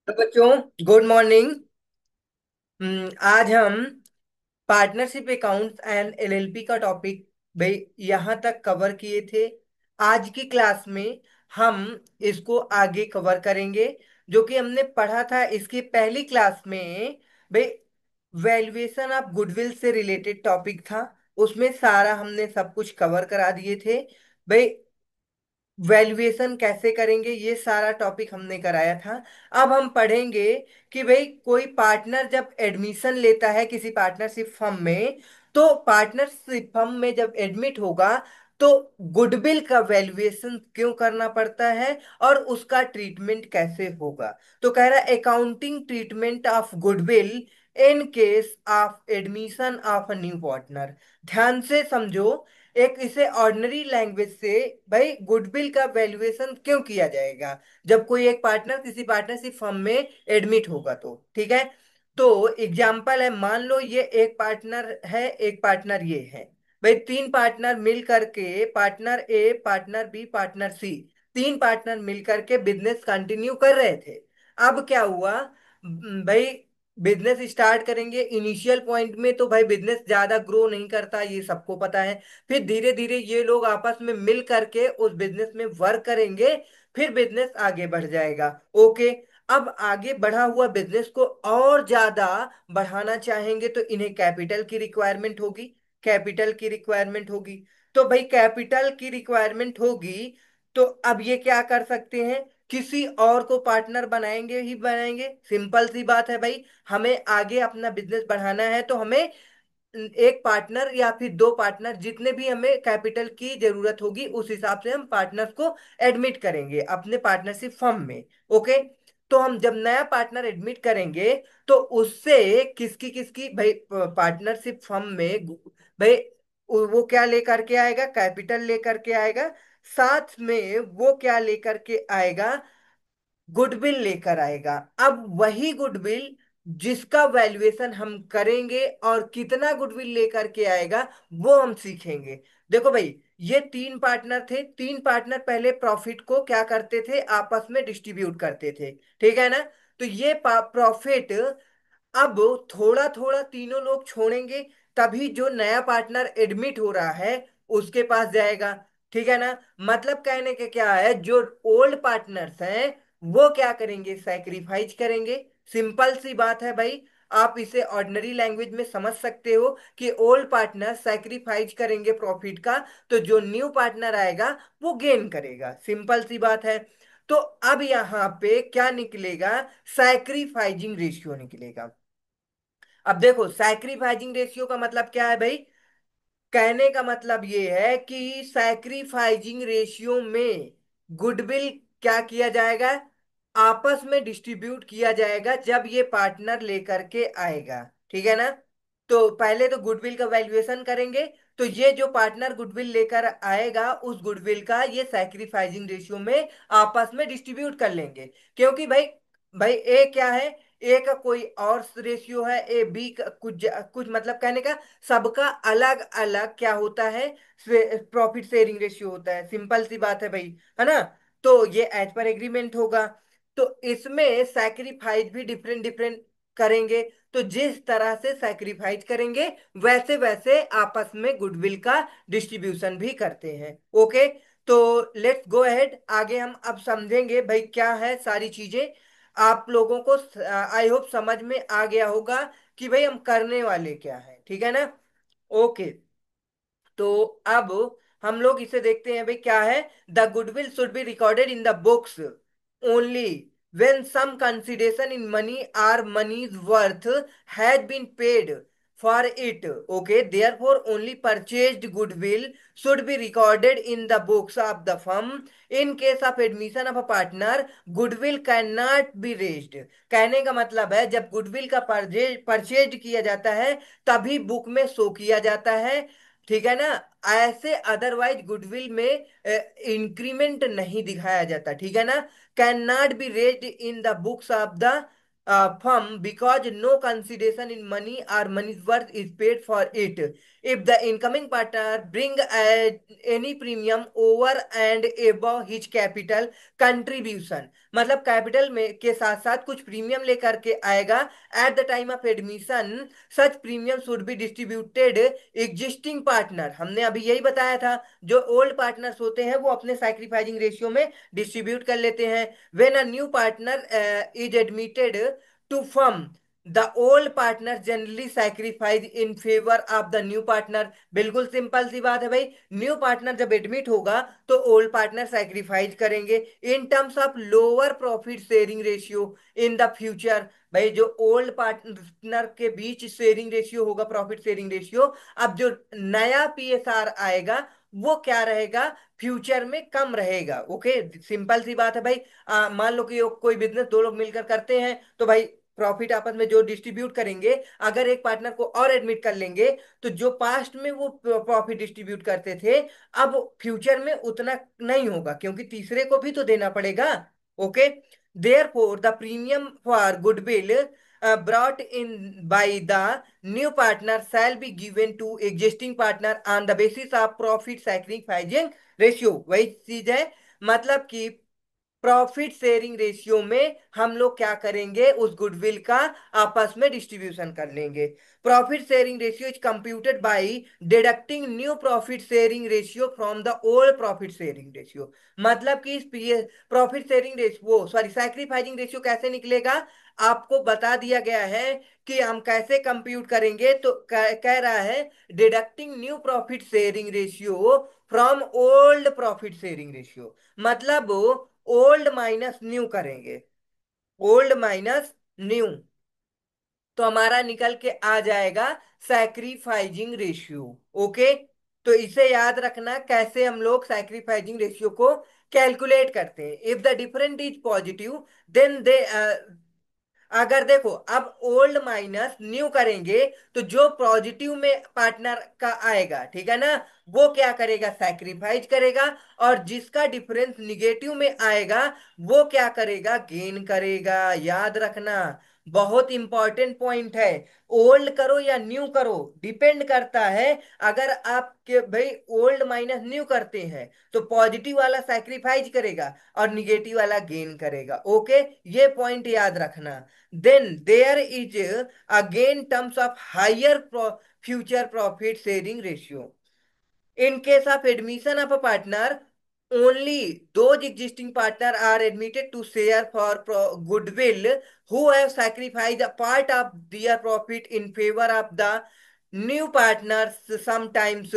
तो बच्चों, good morning. आज हम पार्टनरशिप अकाउंट्स एंड एलएलपी का टॉपिक भाई यहाँ तक कवर किए थे। आज की क्लास में हम इसको आगे कवर करेंगे। जो कि हमने पढ़ा था इसकी पहली क्लास में भाई, वैल्यूएशन ऑफ गुडविल से रिलेटेड टॉपिक था। उसमें सारा हमने सब कुछ कवर करा दिए थे भाई। वैल्यूएशन कैसे करेंगे ये सारा टॉपिक हमने कराया था। अब हम पढ़ेंगे कि भाई कोई पार्टनर जब एडमिशन लेता है किसी पार्टनरशिप फर्म में, तो पार्टनरशिप फर्म में जब एडमिट होगा तो गुडविल का वैल्यूएशन क्यों करना पड़ता है और उसका ट्रीटमेंट कैसे होगा। तो कह रहा है accounting treatment of goodwill in case of admission of a new partner. ध्यान से समझो। एक इसे ऑर्डिनरी लैंग्वेज से भाई गुडविल का वैल्यूएशन क्यों किया जाएगा जब कोई एक पार्टनर किसी पार्टनरशिप फर्म में एडमिट होगा। तो ठीक है। तो एग्जाम्पल है, मान लो ये एक पार्टनर है, एक पार्टनर ये है। भाई तीन पार्टनर मिल करके, पार्टनर ए, पार्टनर बी, पार्टनर सी, तीन पार्टनर मिल करके बिजनेस कंटिन्यू कर रहे थे। अब क्या हुआ भाई, बिजनेस स्टार्ट करेंगे। इनिशियल पॉइंट में तो भाई बिजनेस ज्यादा ग्रो नहीं करता, ये सबको पता है। फिर धीरे धीरे ये लोग आपस में मिल करके उस बिजनेस में वर्क करेंगे, फिर बिजनेस आगे बढ़ जाएगा। ओके। अब आगे बढ़ा हुआ बिजनेस को और ज्यादा बढ़ाना चाहेंगे तो इन्हें कैपिटल की रिक्वायरमेंट होगी। कैपिटल की रिक्वायरमेंट होगी। तो भाई कैपिटल की रिक्वायरमेंट होगी, तो अब ये क्या कर सकते हैं, किसी और को पार्टनर बनाएंगे ही बनाएंगे। सिंपल सी बात है भाई। हमें आगे अपना बिजनेस बढ़ाना है तो हमें एक पार्टनर या फिर दो पार्टनर, जितने भी हमें कैपिटल की जरूरत होगी उस हिसाब से हम पार्टनर्स को एडमिट करेंगे अपने पार्टनरशिप फर्म में। ओके। तो हम जब नया पार्टनर एडमिट करेंगे तो उससे किसकी किसकी भाई पार्टनरशिप फर्म में भाई वो क्या लेकर के आएगा, कैपिटल लेकर के आएगा। साथ में वो क्या लेकर के आएगा, गुडविल लेकर आएगा। अब वही गुडविल जिसका वैल्यूएशन हम करेंगे और कितना गुडविल लेकर के आएगा वो हम सीखेंगे। देखो भाई, ये तीन पार्टनर थे। तीन पार्टनर पहले प्रॉफिट को क्या करते थे, आपस में डिस्ट्रीब्यूट करते थे। ठीक है ना। तो ये प्रॉफिट अब थोड़ा थोड़ा तीनों लोग छोड़ेंगे, तभी जो नया पार्टनर एडमिट हो रहा है उसके पास जाएगा। ठीक है ना। मतलब कहने के क्या है, जो ओल्ड पार्टनर्स हैं वो क्या करेंगे, सैक्रिफाइस करेंगे। सिंपल सी बात है भाई। आप इसे ऑर्डिनरी लैंग्वेज में समझ सकते हो कि ओल्ड पार्टनर सैक्रिफाइस करेंगे प्रॉफिट का, तो जो न्यू पार्टनर आएगा वो गेन करेगा। सिंपल सी बात है। तो अब यहां पे क्या निकलेगा, सैक्रिफाइजिंग रेशियो निकलेगा। अब देखो, सैक्रिफाइजिंग रेशियो का मतलब क्या है भाई, कहने का मतलब ये है कि सैक्रिफाइजिंग रेशियो में गुडविल क्या किया जाएगा, आपस में डिस्ट्रीब्यूट किया जाएगा जब ये पार्टनर लेकर के आएगा। ठीक है ना। तो पहले तो गुडविल का वैल्यूएशन करेंगे, तो ये जो पार्टनर गुडविल लेकर आएगा उस गुडविल का ये सैक्रिफाइजिंग रेशियो में आपस में डिस्ट्रीब्यूट कर लेंगे। क्योंकि भाई, भाई ए क्या है, ए का कोई और रेशियो है, ए बी का कुछ कुछ, मतलब कहने का सबका अलग अलग क्या होता है, प्रॉफिट शेयरिंग रेशियो होता है। सिंपल सी बात है भाई, है ना। तो ये एज पर एग्रीमेंट होगा। तो इसमें सैक्रिफाइस भी डिफरेंट डिफरेंट करेंगे। तो जिस तरह से सैक्रिफाइस करेंगे वैसे वैसे आपस में गुडविल का डिस्ट्रीब्यूशन भी करते हैं। ओके। तो लेट्स गो अहेड, आगे हम अब समझेंगे भाई क्या है सारी चीजें। आप लोगों को आई होप समझ में आ गया होगा कि भाई हम करने वाले क्या है। ठीक है ना। ओके। तो अब हम लोग इसे देखते हैं भाई क्या है। The goodwill should be recorded in the books only when some consideration in money or money's worth has been paid for it. Okay, therefore only purchased goodwill should be recorded in the books of the firm. In case of admission of a partner, goodwill cannot be raised. कहने का मतलब है जब goodwill का purchase किया जाता है तभी बुक में शो किया जाता है। ठीक है ना। ऐसे अदरवाइज गुडविल में इंक्रीमेंट नहीं दिखाया जाता। ठीक है ना। Can not be raised in the books of the firm because no consideration in money or money's worth is paid for it. If the incoming partner bring any premium over and above his capital contribution, मतलब capital में के साथ साथ कुछ premium लेकर के आएगा। At the time of admission such premium should be distributed existing partner, हमने अभी यही बताया था। जो ओल्ड पार्टनर्स होते हैं वो अपने सैक्रिफाइसिंग रेशियो में डिस्ट्रीब्यूट कर लेते हैं। When a new partner is admitted to firm, the old partner generally sacrifice in favour of the new partner. बिल्कुल सिंपल सी बात है भाई, न्यू पार्टनर जब एडमिट होगा तो ओल्ड पार्टनर सैक्रिफाइस करेंगे in terms of lower profit sharing ratio in the future. भाई जो ओल्ड पार्टनर के बीच शेयरिंग रेशियो होगा, प्रॉफिट शेयरिंग रेशियो, अब जो नया पीएसआर आएगा वो क्या रहेगा, फ्यूचर में कम रहेगा। ओके, सिंपल सी बात है भाई। मान लो कि कोई बिजनेस दो लोग मिलकर करते हैं तो भाई प्रॉफिट आपस में जो डिस्ट्रीब्यूट करेंगे, अगर एक पार्टनर को और एडमिट कर लेंगे तो जो पास्ट में वो प्रॉफिट डिस्ट्रीब्यूट करते थे अब फ्यूचर में उतना नहीं होगा, क्योंकि तीसरे को भी तो देना पड़ेगा। Okay, therefore the premium for goodwill brought in by the new partner shall be given to existing partner on the basis of profit sacrificing ratio। वही चीज है, मतलब कि प्रॉफिट शेयरिंग रेशियो में हम लोग क्या करेंगे, उस गुडविल का आपस में डिस्ट्रीब्यूशन कर लेंगे। Profit sharing ratio is computed by deducting new profit sharing ratio from the old profit sharing ratio. मतलब कि प्रॉफिट शेयरिंग रेशियो, वो सॉरी सैक्रिफाइसिंग रेशियो कैसे निकलेगा, आपको बता दिया गया है कि हम कैसे कंप्यूट करेंगे। तो कह रहा है deducting new profit sharing ratio from old profit sharing ratio, मतलब ओल्ड माइनस न्यू करेंगे, ओल्ड माइनस न्यू, तो हमारा निकल के आ जाएगा सैक्रिफाइजिंग रेशियो। ओके, तो इसे याद रखना कैसे हम लोग सैक्रिफाइजिंग रेशियो को कैलकुलेट करते हैं। If the different is positive then they, अगर देखो अब ओल्ड माइनस न्यू करेंगे तो जो पॉजिटिव में पार्टनर का आएगा, ठीक है ना, वो क्या करेगा, सैक्रिफाइस करेगा। और जिसका डिफरेंस निगेटिव में आएगा वो क्या करेगा, गेन करेगा। याद रखना, बहुत इंपॉर्टेंट पॉइंट है। ओल्ड करो या न्यू करो डिपेंड करता है। अगर आप के भाई ओल्ड माइनस न्यू करते हैं तो पॉजिटिव वाला सैक्रिफाइस करेगा और निगेटिव वाला गेन करेगा। ओके, ये पॉइंट याद रखना। then there is again terms of higher future profit sharing ratio. In case of admission of a partner, only those existing partner are admitted to share for goodwill who have sacrificed a part of their profit in favor of the new partners. Sometimes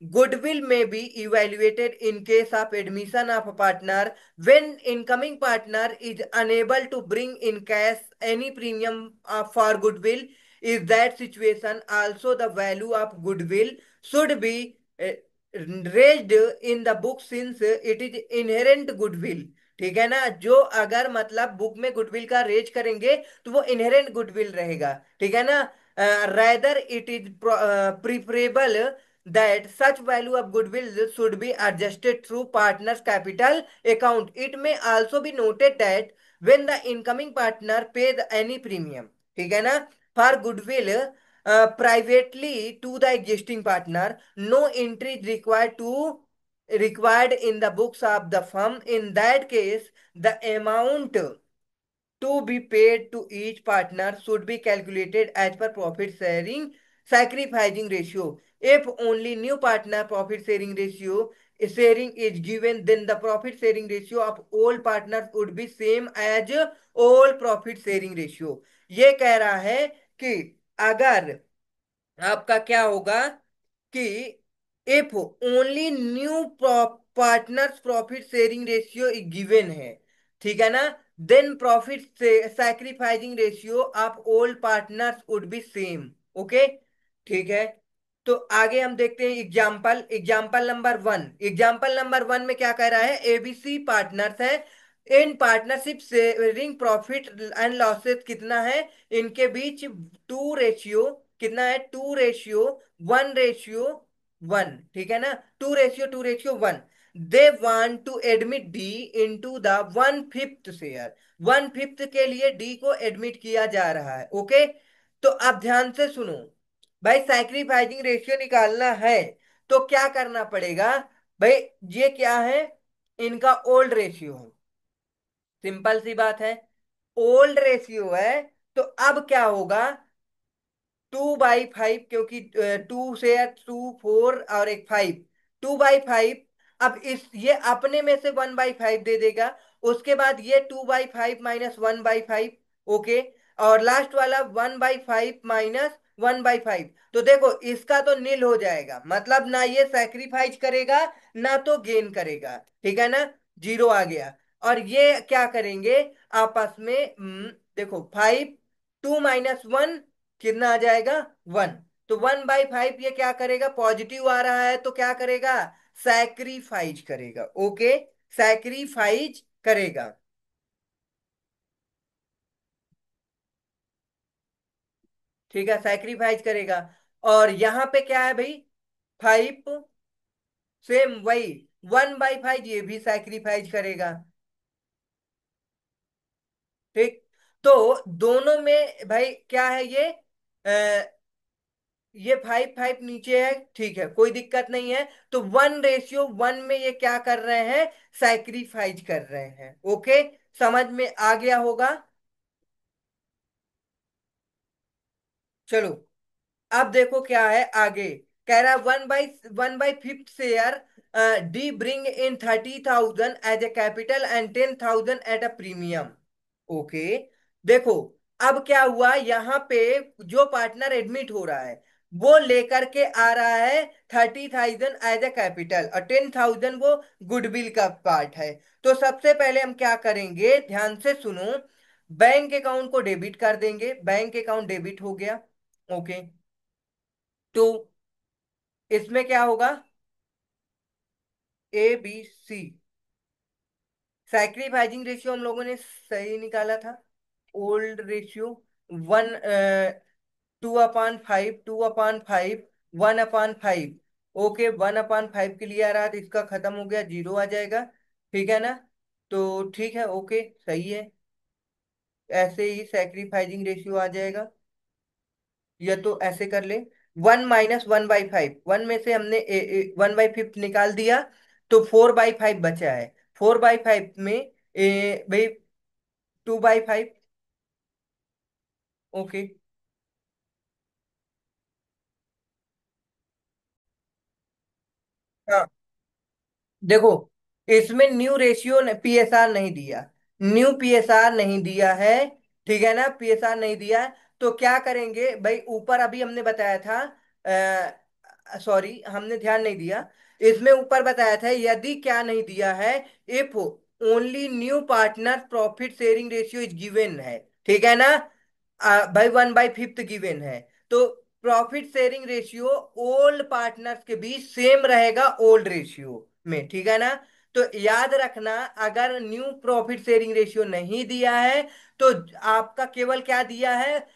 goodwill may be evaluated in case of admission of a partner when incoming partner is unable to bring in cash any premium for goodwill. In that situation, also the value of goodwill should be raised in the book since it is inherent goodwill. ठीक है ना, जो अगर मतलब book में goodwill का raise करेंगे तो वो इनहेरेंट गुडविल रहेगा। ठीक है ना, rather it is preferable that such value of goodwill should be adjusted through partners capital account. It may also be noted that when the incoming partner pays any premium, ठीक है ना, for goodwill privately to the existing partner, no entry is required in the books of the firm. In that case, the amount to be paid to each partner should be calculated as per profit sharing sacrificing ratio. If only new partner profit sharing ratio sharing is given, then the profit sharing ratio of all partners would be same as all profit sharing ratio। ये कह रहा है कि अगर आपका क्या होगा कि if only new partner's profit sharing ratio given है, ठीक है ना, then profit sacrificing ratio of old partners would be same. Okay, ठीक है। तो आगे हम देखते हैं एग्जाम्पल, एग्जाम्पल नंबर वन में क्या कह रहा है, एबीसी पार्टनर्स है। In partnership sharing profit and losses कितना है, इनके बीच टू रेशियो, कितना है, 2:1:1। ठीक है ना, 2:2:1। They want to admit D into the 1/5 share, 1/5 के लिए डी को एडमिट किया जा रहा है। ओके, तो अब ध्यान से सुनो भाई, सैक्रिफाइसिंग रेशियो निकालना है तो क्या करना पड़ेगा भाई, ये क्या है, इनका ओल्ड रेशियो है। सिंपल सी बात है, ओल्ड रेशियो है। तो अब क्या होगा, 2/5, क्योंकि टू से 2, 4 और एक 5, 2/5। अब इस ये अपने में से 1/5 दे देगा। उसके बाद ये 2/5 -1/5। ओके। और लास्ट वाला 1/5 -1/5। तो देखो इसका तो नील हो जाएगा, मतलब ना ये सैक्रिफाइस करेगा ना तो गेन करेगा, ठीक है ना। जीरो आ गया। और ये क्या करेंगे आपस में, देखो 5, 2 - 1 कितना आ जाएगा, 1। तो 1/5 ये क्या करेगा, पॉजिटिव आ रहा है तो क्या करेगा, सैक्रिफाइस करेगा। ओके, सैक्रिफाइस करेगा। ठीक है, सैक्रिफाइस करेगा। और यहाँ पे क्या है भाई, 5, सेम वही, 1/5 ये भी सैक्रिफाइस करेगा। ठीक। तो दोनों में भाई क्या है ये 5/5 नीचे है, ठीक है, कोई दिक्कत नहीं है। तो 1/1 में ये क्या कर रहे हैं, सैक्रिफाइस कर रहे हैं। ओके, समझ में आ गया होगा। चलो, अब देखो क्या है आगे। कह रहा है 1/5 share, D bring in 30,000 as a capital and 10,000 at a premium. Okay. देखो, अब क्या हुआ यहाँ पे, जो पार्टनर एडमिट हो रहा है वो लेकर के आ रहा है 30,000 एज ए कैपिटल, और 10,000 वो गुडविल का पार्ट है। तो सबसे पहले हम क्या करेंगे, ध्यान से सुनो। बैंक अकाउंट को डेबिट कर देंगे, बैंक अकाउंट डेबिट हो गया। ओके। तो इसमें क्या होगा, ABC, सैक्रिफाइसिंग रेशियो हम लोगों ने सही निकाला था। Old ratio, 2/5, 2/5, 1/5। ओके, 1/5 के लिए आ रहा था, इसका खत्म हो गया, जीरो आ जाएगा। ठीक है ना। तो ठीक है, ओके, सही है। ऐसे ही सैक्रिफाइसिंग रेशियो आ जाएगा। या तो ऐसे कर ले, 1 - 1/5, 1 में से हमने 1/5 निकाल दिया, तो 4/5 बचा है। 4/5 में भाई 2/5। ओके। हाँ, देखो इसमें न्यू रेशियो PSR नहीं दिया, न्यू PSR नहीं दिया है। ठीक है ना, PSR नहीं दिया है। तो क्या करेंगे भाई, ऊपर अभी हमने बताया था, सॉरी हमने ध्यान नहीं दिया, इसमें ऊपर बताया था यदि क्या नहीं दिया है, if only new partner profit sharing ratio is given है। ठीक है ना। भाई 1/5 गिवन है। तो profit sharing ratio old partners के बीच सेम रहेगा ओल्ड रेशियो में, ठीक है ना। तो याद रखना, अगर न्यू प्रॉफिट शेयरिंग रेशियो नहीं दिया है तो आपका केवल क्या दिया है,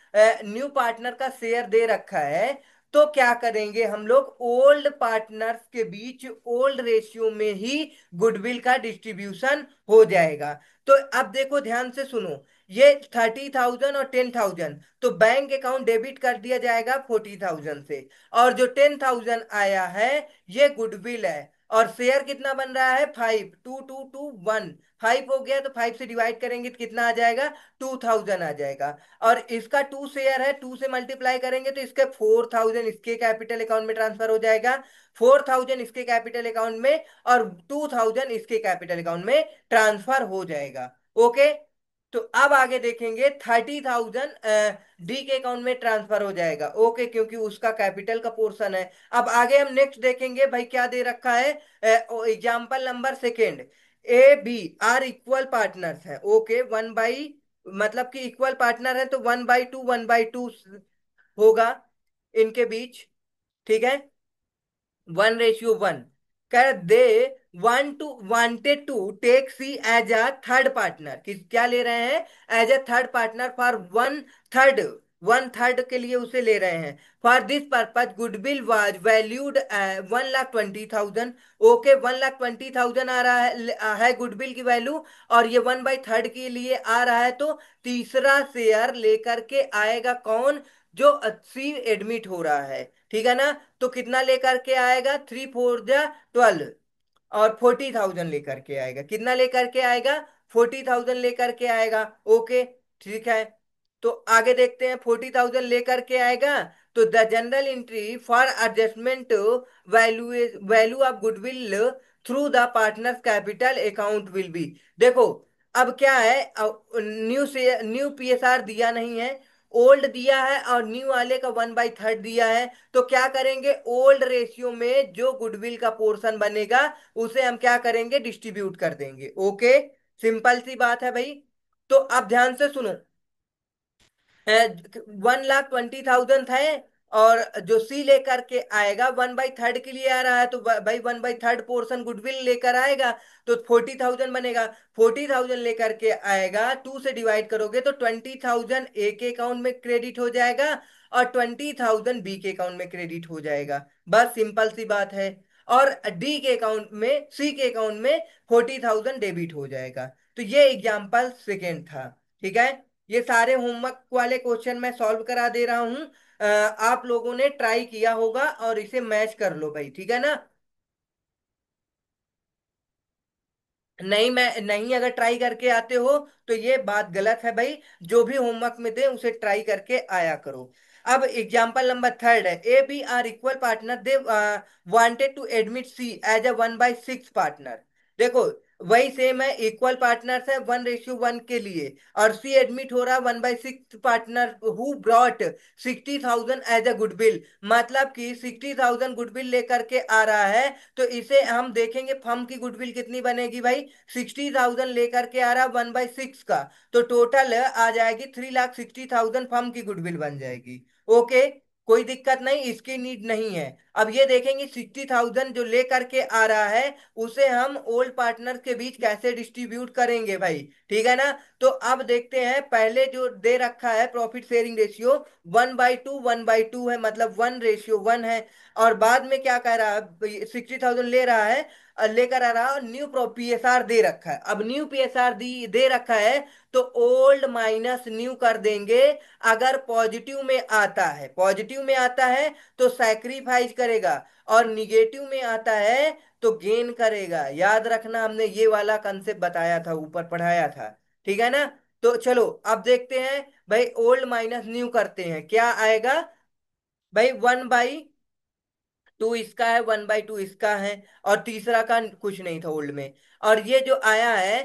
न्यू पार्टनर का शेयर दे रखा है, तो क्या करेंगे हम लोग, ओल्ड पार्टनर्स के बीच ओल्ड रेशियो में ही गुडविल का डिस्ट्रीब्यूशन हो जाएगा। तो अब देखो ध्यान से सुनो, ये 30,000 और 10,000, तो बैंक अकाउंट डेबिट कर दिया जाएगा 40,000 से। और जो 10,000 आया है ये गुडविल है। और शेयर कितना बन रहा है, 5, 2, 2, 2, 1, 5 हो गया, तो 5 से डिवाइड करेंगे तो कितना आ जाएगा, 2,000 आ जाएगा। और इसका 2 शेयर है, 2 से मल्टीप्लाई करेंगे तो इसके 4,000 इसके कैपिटल अकाउंट में ट्रांसफर हो जाएगा, 4,000 इसके कैपिटल अकाउंट में, और 2,000 इसके कैपिटल अकाउंट में ट्रांसफर हो जाएगा। ओके। तो अब आगे देखेंगे 30,000 डी के अकाउंट में ट्रांसफर हो जाएगा। ओके, क्योंकि उसका कैपिटल का पोर्शन है। अब आगे हम नेक्स्ट देखेंगे भाई, क्या दे रखा है, example number second, AB are equal partners है। ओके, 1 बाई, मतलब कि इक्वल पार्टनर है तो 1/2, 1/2 होगा इनके बीच। ठीक है, 1/1। कह they wanted to take C as a third partner, किस क्या ले रहे हैं, as a third partner for third 1/3 के लिए उसे ले रहे हैं। For this purpose goodwill was valued 1,20,000। Okay, 1,20,000 आ रहा है गुडविल की वैल्यू। और ये 1/3 के लिए आ रहा है, तो तीसरा शेयर लेकर के आएगा कौन, जो 80 एडमिट हो रहा है। ठीक है ना। तो कितना लेकर के आएगा, 3, 4 जा 12, और 40,000 लेकर के आएगा, कितना लेकर के आएगा, 40,000 लेकर के आएगा। ओके, ठीक है। तो आगे देखते हैं, 40,000 लेकर के आएगा। तो the general entry for adjustment value value of goodwill through the partners capital account will be. देखो, अब क्या है, न्यू से न्यू पीएसआर दिया नहीं है, ओल्ड दिया है और न्यू वाले का 1/3 दिया है। तो क्या करेंगे, ओल्ड रेशियो में जो गुडविल का पोर्शन बनेगा उसे हम क्या करेंगे, डिस्ट्रीब्यूट कर देंगे। ओके, सिंपल सी बात है भाई। तो अब ध्यान से सुनो, 1,20,000 है, और जो सी लेकर के आएगा 1/3 के लिए आ रहा है, तो भाई 1/3 पोर्शन गुडविल लेकर आएगा, तो 40,000 बनेगा। 40,000 लेकर के आएगा, 2 से डिवाइड करोगे तो 20,000 ए के अकाउंट में क्रेडिट हो जाएगा और 20,000 बी के अकाउंट में क्रेडिट हो जाएगा। बस सिंपल सी बात है। और डी के अकाउंट में, सी के अकाउंट में 40,000 डेबिट हो जाएगा। तो ये एग्जाम्पल सेकेंड था। ठीक है, ये सारे होमवर्क वाले क्वेश्चन मैं सॉल्व करा दे रहा हूँ। आप लोगों ने ट्राई किया होगा और इसे मैच कर लो भाई, ठीक है ना। नहीं, मैं नहीं, अगर ट्राई करके आते हो तो ये बात गलत है भाई। जो भी होमवर्क में दे उसे ट्राई करके आया करो। अब एग्जांपल नंबर थर्ड है, A B are equal partner, they wanted to admit C as a 1/6 partner. देखो, वही सेम है, इक्वल पार्टनर्स है 1:1 के लिए, और सी एडमिट हो रहा 1/6 partner who brought 60,000 as a goodwill. मतलब कि 60,000 गुडविल लेकर के आ रहा है। तो इसे हम देखेंगे, फर्म की गुडविल कितनी बनेगी भाई, 60,000 लेकर के आ रहा 1/6 का, तो टोटल आ जाएगी 3,60,000 फर्म की गुडविल बन जाएगी। ओके, कोई दिक्कत नहीं, इसकी नीड नहीं है। अब ये देखेंगे 60,000 जो लेकर के आ रहा है उसे हम ओल्ड पार्टनर के बीच कैसे डिस्ट्रीब्यूट करेंगे भाई, ठीक है ना। तो अब देखते हैं, पहले जो दे रखा है प्रॉफिट शेयरिंग रेशियो 1/2 है, मतलब 1:1 है। और बाद में क्या कह रहा है, 60,000 ले रहा है, लेकर आ रहा है, न्यू पीएसआर दे रखा है। अब न्यू पीएसआर दे रखा है, तो ओल्ड माइनस न्यू कर देंगे। अगर पॉजिटिव में आता है, पॉजिटिव में आता है तो सैक्रिफाइस करेगा, और निगेटिव में आता है तो गेन करेगा। याद रखना, हमने ये वाला कंसेप्ट बताया था, ऊपर पढ़ाया था, ठीक है ना। तो चलो अब देखते हैं भाई, ओल्ड माइनस न्यू करते हैं, क्या आएगा भाई, 1/2 इसका है, 1/2 इसका है, और तीसरा का कुछ नहीं था ओल्ड में। और ये जो आया है,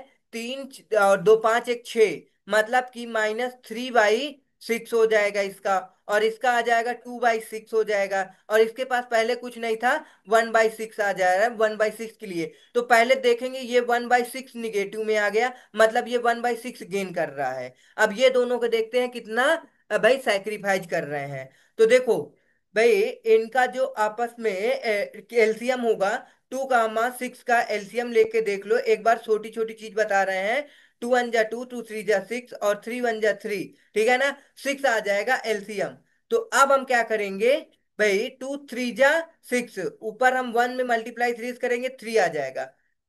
और 2, 5, 1, 6, मतलब कि -3/6 हो जाएगा इसका। और इसका आ जाएगा 2/6 हो जाएगा, और इसके पास पहले कुछ नहीं था, 1/6 आ जाएगा 1/6 के लिए। तो पहले देखेंगे, ये 1/6 निगेटिव में आ गया, मतलब ये 1/6 गेन कर रहा है। अब ये दोनों को देखते हैं कितना भाई सैक्रिफाइस कर रहे हैं। तो देखो भाई, इनका जो आपस में एलसीएम होगा, 2, 6 का एलसीएम लेके देख लो एक बार, छोटी छोटी चीज बता रहे हैं। 2 1 जा 2, 2 3 जा 6, और 3 1 जा 3, ठीक है ना। 6 आ जाएगा एलसीएम। तो अब हम क्या करेंगे भाई, 2 3 जा 6, ऊपर हम 1 में मल्टीप्लाई 3 करेंगे, 3 आ जाएगा,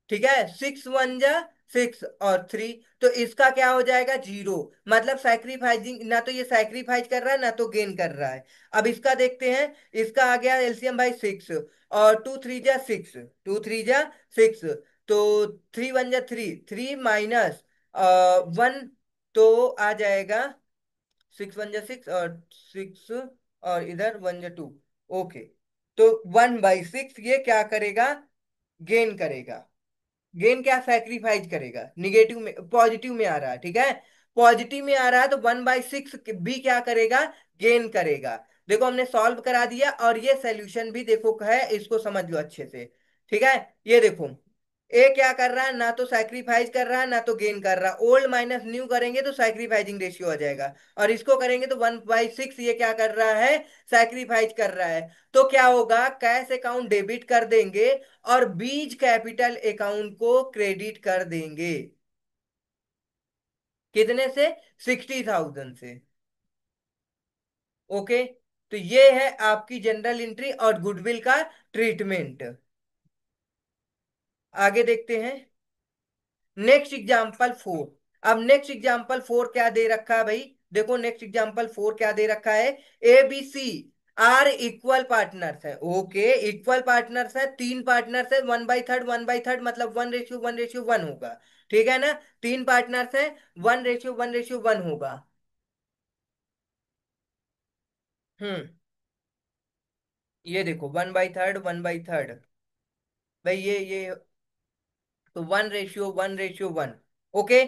ठीक है। 6 1 जा 6 और 3, तो इसका क्या हो जाएगा, 0। मतलब सैक्रिफाइसिंग, ना तो ये सैक्रिफाइस कर रहा है ना तो गेन कर रहा है। अब इसका देखते हैं, इसका आ गया एलसीएम भाई 6, और 2 3 जा 6, 2 3 जा 6, तो 3 1 जा 3, 3 - 1, तो आ जाएगा 6 1 जा 6, और 6, और इधर 1 जा 2। ओके, तो 1/6 ये क्या करेगा, गेन करेगा। गेन क्या, सैक्रिफाइस करेगा, निगेटिव में, पॉजिटिव में आ रहा है, ठीक है। पॉजिटिव में आ रहा है तो 1/6 भी क्या करेगा, गेन करेगा। देखो, हमने सॉल्व करा दिया, और ये सॉल्यूशन भी देखो है, इसको समझ लो अच्छे से, ठीक है। ये देखो, ए क्या कर रहा है, ना तो सैक्रिफाइस कर रहा है ना तो गेन कर रहा है। ओल्ड माइनस न्यू करेंगे तो सैक्रिफाइसिंग रेशियो आ जाएगा, और इसको करेंगे तो 1/6 ये क्या कर रहा है, सैक्रिफाइस कर रहा है। तो क्या होगा, कैश अकाउंट डेबिट कर देंगे और बीज कैपिटल अकाउंट को क्रेडिट कर देंगे। कितने से, 60,000 से। ओके, तो ये है आपकी जनरल एंट्री और गुडविल का ट्रीटमेंट। आगे देखते हैं, नेक्स्ट एग्जाम्पल 4। अब नेक्स्ट एग्जाम्पल 4 क्या दे रखा है भाई, देखो नेक्स्ट एग्जाम्पल 4 क्या दे रखा है, A B C are equal partners है। ओके, इक्वल पार्टनर्स है, 3 पार्टनर्स है, 1/3 1/3, मतलब 1:1 होगा। ठीक है ना। तीन पार्टनर्स हैं, 1:1:1 होगा। हम्म। ये देखो 1/3, 1/3। भाई ये तो 1:1:1। ओके।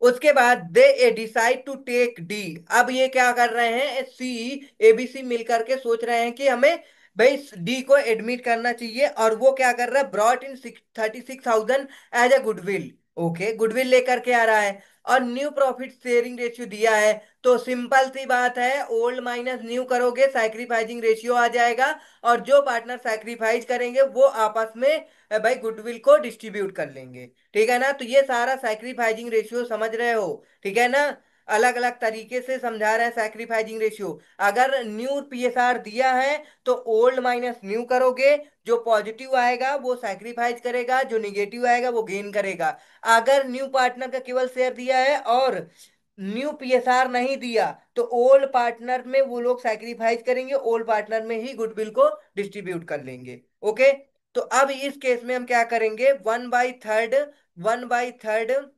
उसके बाद they decide to take D. अब ये क्या कर रहे हैं, सी एबीसी मिलकर के सोच रहे हैं कि हमें भाई डी को एडमिट करना चाहिए, और वो क्या कर रहा है, brought in 36,000 as a goodwill. Okay, goodwill लेकर के आ रहा है, और न्यू प्रॉफिट शेयरिंग रेशियो दिया है। तो सिंपल सी बात है, ओल्ड माइनस न्यू करोगे, सैक्रिफाइसिंग रेशियो आ जाएगा। और जो पार्टनर सैक्रिफाइस करेंगे वो आपस में भाई गुडविल को डिस्ट्रीब्यूट कर लेंगे। ठीक है ना। तो ये सारा सैक्रिफाइसिंग रेशियो समझ रहे हो, ठीक है ना। अलग अलग तरीके से समझा रहे हैं सैक्रिफाइसिंग रेशियो। अगर न्यू पीएसआर दिया है तो ओल्ड माइनस न्यू करोगे, जो पॉजिटिव आएगा वो सैक्रिफाइस करेगा, जो निगेटिव आएगा वो गेन करेगा। अगर न्यू पार्टनर का केवल शेयर दिया है और न्यू पीएसआर नहीं दिया, तो ओल्ड पार्टनर में वो लोग सैक्रिफाइस करेंगे, ओल्ड पार्टनर में ही गुडविल को डिस्ट्रीब्यूट कर लेंगे। ओके। तो अब इस केस में हम क्या करेंगे, 1/3, 1/3,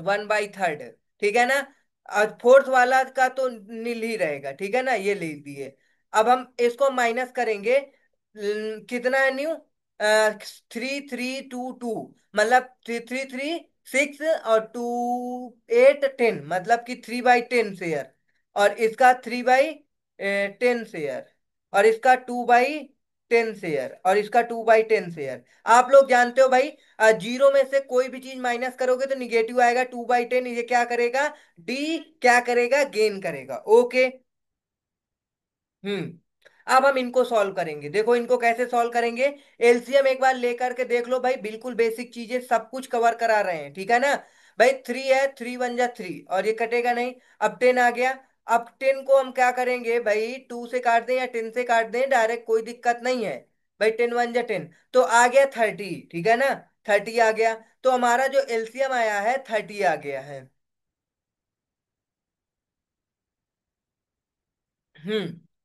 1/3। ठीक है ना। और फोर्थ वाला का तो नील ही रहेगा, ठीक है ना, ये लिख दिए। अब हम इसको माइनस करेंगे। कितना है न्यू, 3 3 2 2, मतलब 3 3 3 6 और 2 8 10, मतलब कि 3/10 शेयर। और इसका 3/10 शेयर, और इसका 2/10 शेयर, और इसका 2/10 शेयर। आप लोग जानते हो भाई, जीरो में से कोई भी चीज माइनस करोगे तो निगेटिव आएगा। 2/10 ये क्या करेगा, डी क्या करेगा, गेन करेगा। ओके। हम्म। अब हम इनको सॉल्व करेंगे, देखो इनको कैसे सॉल्व करेंगे। एलसीएम एक बार लेकर के देख लो भाई, बिल्कुल बेसिक चीजें सब कुछ कवर करा रहे हैं, ठीक है ना। भाई 3 है, 3 1 जा 3, और ये कटेगा नहीं। अब 10 आ गया। अब 10 को हम क्या करेंगे भाई, 2 से काट दें या 10 से काट दें डायरेक्ट, कोई दिक्कत नहीं है। भाई 10 1 जा 10, तो आ गया 30, ठीक है ना। 30 आ गया। तो हमारा जो एलसीएम आया है 30 आ गया है।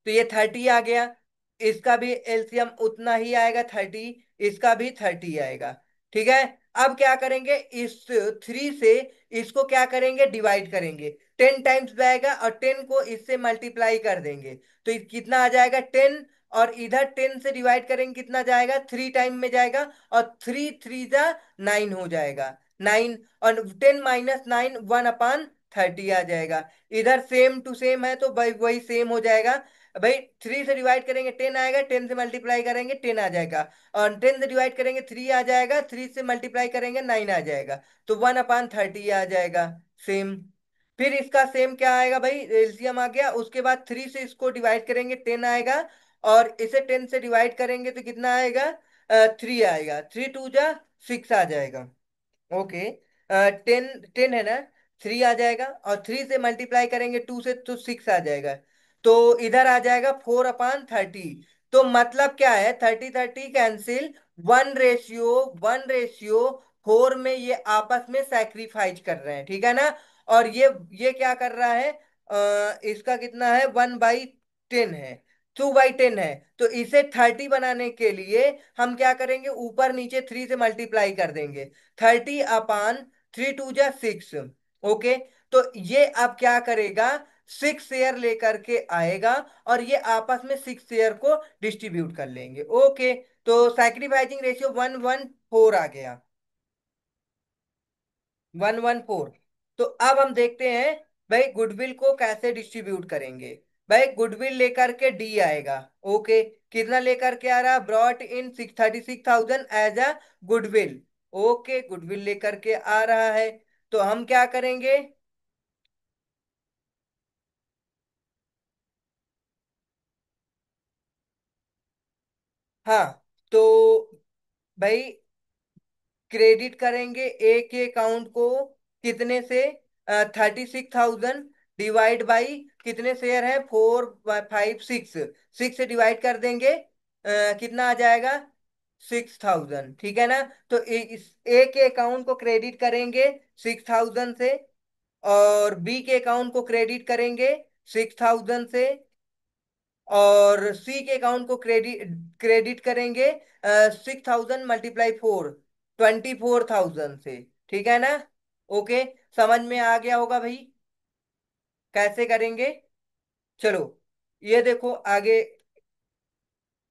तो ये 30 आ गया। इसका भी एलसीएम उतना ही आएगा, 30। इसका भी 30 आएगा। ठीक है। अब क्या करेंगे, इस 3 से इसको क्या करेंगे, डिवाइड करेंगे। 10 टाइम्स जाएगा, और 10 को इससे मल्टीप्लाई कर देंगे, तो कितना आ जाएगा, 10। और इधर 10 से डिवाइड करेंगे, कितना जाएगा, 3 टाइम में जाएगा। और 3 3 जा 9 हो जाएगा, 9। और 10 - 9 1/30 आ जाएगा। इधर सेम टू सेम है तो भाई वही सेम हो जाएगा। भाई 3 से डिवाइड करेंगे 10 आएगा, 10 से मल्टीप्लाई करेंगे 10 आ जाएगा। और 10 से डिवाइड करेंगे 3 आ जाएगा, 3 से मल्टीप्लाई करेंगे 9 आ जाएगा। तो 1/30 आ जाएगा, सेम। फिर इसका सेम क्या आएगा भाई, एलसीएम आ गया। उसके बाद 3 से इसको डिवाइड करेंगे 10 आएगा। और इसे 10 से डिवाइड करेंगे तो कितना आएगा, 3 आएगा। 3 2 जा 6 आ जाएगा। ओके। 10 10 है ना, 3 आ जाएगा। और 3 से मल्टीप्लाई करेंगे 2 से तो 6 आ जाएगा। तो इधर आ जाएगा 4/30। तो मतलब क्या है, 30 30 कैंसिल, 1:1:4 में ये आपस में सैक्रिफाइस कर रहे हैं, ठीक है ना। और ये क्या कर रहा है, इसका कितना है, 1/10 है, 2/10 है। तो इसे 30 बनाने के लिए हम क्या करेंगे, ऊपर नीचे 3 से मल्टीप्लाई कर देंगे। 30/3 2 जा 6। ओके। तो ये अब क्या करेगा, 6 शेयर लेकर के आएगा, और ये आपस में 6 शेयर को डिस्ट्रीब्यूट कर लेंगे। ओके। तो सैक्रिफाइसिंग रेशियो 1:4 आ गया, 1:4। तो अब हम देखते हैं भाई गुडविल को कैसे डिस्ट्रीब्यूट करेंगे। भाई गुडविल लेकर के डी आएगा। ओके। कितना लेकर के आ रहा, brought in 36,000 as a goodwill. Okay, goodwill लेकर के आ रहा है। तो हम क्या करेंगे, हाँ, तो भाई क्रेडिट करेंगे एक के अकाउंट को, कितने से, 36,000 डिवाइड बाई कितने शेयर है, 4 5 6, 6 से डिवाइड कर देंगे, कितना आ जाएगा, 6,000, ठीक है ना। तो इस ए के अकाउंट को क्रेडिट करेंगे 6,000 से, और बी के अकाउंट को क्रेडिट करेंगे 6,000 से, और सी के अकाउंट को क्रेडिट क्रेडिट करेंगे 6,000 × 4, 24,000 से। ठीक है ना? ओके, समझ में आ गया होगा भाई कैसे करेंगे। चलो, ये देखो आगे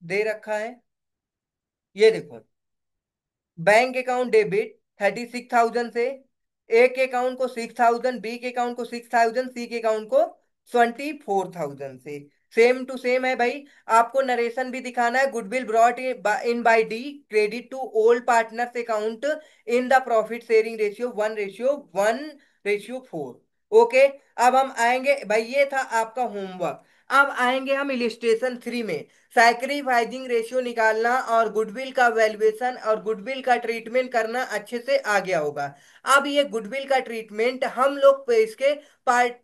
दे रखा है, ये देखो। बैंक अकाउंट डेबिट 36,000 से, ए के अकाउंट को 6,000, बी के अकाउंट को 6,000, सी के अकाउंट को 24,000 से। सेम टू सेम है भाई। आपको नरेशन भी दिखाना है, goodwill brought in by D, credit to old partners account in the profit sharing ratio 1:1:4। Okay, अब हम आएंगे भाई, ये था आपका होमवर्क। अब आएंगे हम इलिस्ट्रेशन 3 में। सैक्रिफाइसिंग रेशियो निकालना और गुडविल का वैल्यूएशन और गुडविल का ट्रीटमेंट करना अच्छे से आ गया होगा। अब ये गुडविल का ट्रीटमेंट हम लोग इसके पार्ट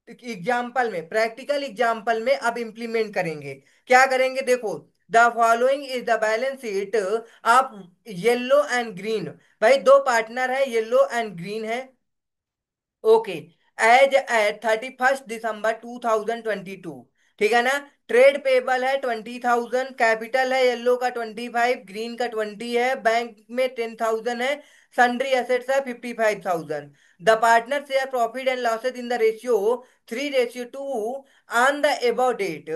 एग्जाम्पल में, प्रैक्टिकल एग्जाम्पल में अब इम्प्लीमेंट करेंगे। क्या करेंगे देखो, the following is the balance sheet of yellow and green. भाई दो पार्टनर है, येलो एंड ग्रीन है। ओके, एज एट 31 दिसंबर 2022। ठीक है ना? ट्रेड पेबल है 20,000, कैपिटल है येलो का 25, ग्रीन का 20 है, बैंक में 10,000 है, सन्ड्री एसेट्स है 55,000। The partner share profit and losses in the ratio 3:2। On the above date,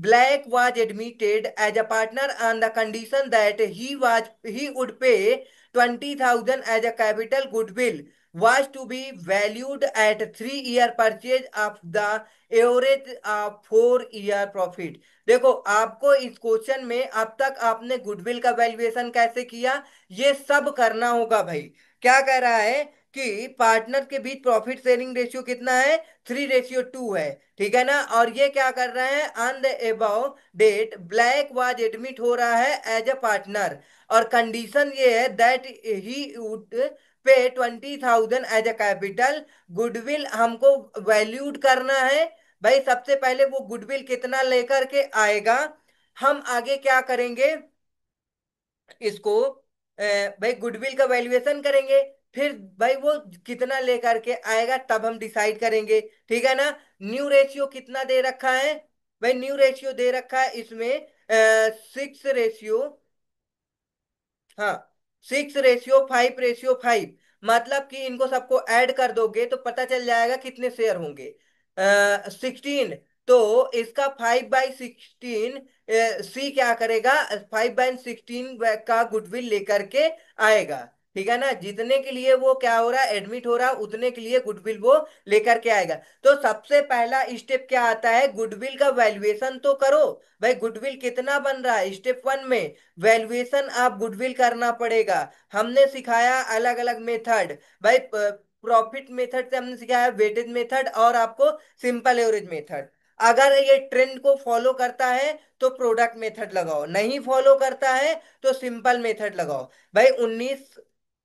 Black was admitted as a partner on the condition that he would pay 20,000 as a capital. Goodwill was to be valued at 3 year purchase of the average of 4 year profit। देखो, आपको इस question में अब तक आपने goodwill का valuation कैसे किया, ये सब करना होगा भाई। क्या कह रहा है कि पार्टनर के बीच प्रॉफिट शेयरिंग रेशियो कितना है, 3:2 है। ठीक है ना? और ये क्या कर रहे हैं, on the above date black was admit हो रहा है एज अ पार्टनर, और कंडीशन ये है that he would pay 20,000 as a capital. Goodwill हमको वैल्यूड करना है। भाई सबसे पहले वो गुडविल कितना लेकर के आएगा, हम आगे क्या करेंगे इसको, भाई गुडविल का वैल्यूएशन करेंगे। फिर भाई वो कितना लेकर के आएगा तब हम डिसाइड करेंगे। ठीक है ना? न्यू रेशियो कितना दे रखा है, भाई न्यू रेशियो दे रखा है इसमें 6 रेशियो, हाँ 6:5:5। मतलब कि इनको सबको ऐड कर दोगे तो पता चल जाएगा कितने शेयर होंगे, 16। तो इसका 5/16, सी क्या करेगा, 5/16 का गुडविल लेकर के आएगा। ठीक है ना? जितने के लिए वो क्या हो रहा है, एडमिट हो रहा है, उतने के लिए गुडविल वो लेकर के आएगा। तो सबसे पहला स्टेप क्या आता है, गुडविल का वैल्यूएशन तो करो। भाई गुडविल कितना बन रहा है, स्टेप 1 में वैल्यूएशन आप गुडविल करना पड़ेगा। हमने सिखाया अलग अलग मेथड, भाई प्रॉफिट मेथड से हमने सिखाया वेटेज मेथड और आपको सिंपल एवरेज मेथड। अगर ये ट्रेंड को फॉलो करता है तो प्रोडक्ट मेथड लगाओ, नहीं फॉलो करता है तो सिंपल मेथड लगाओ। भाई 19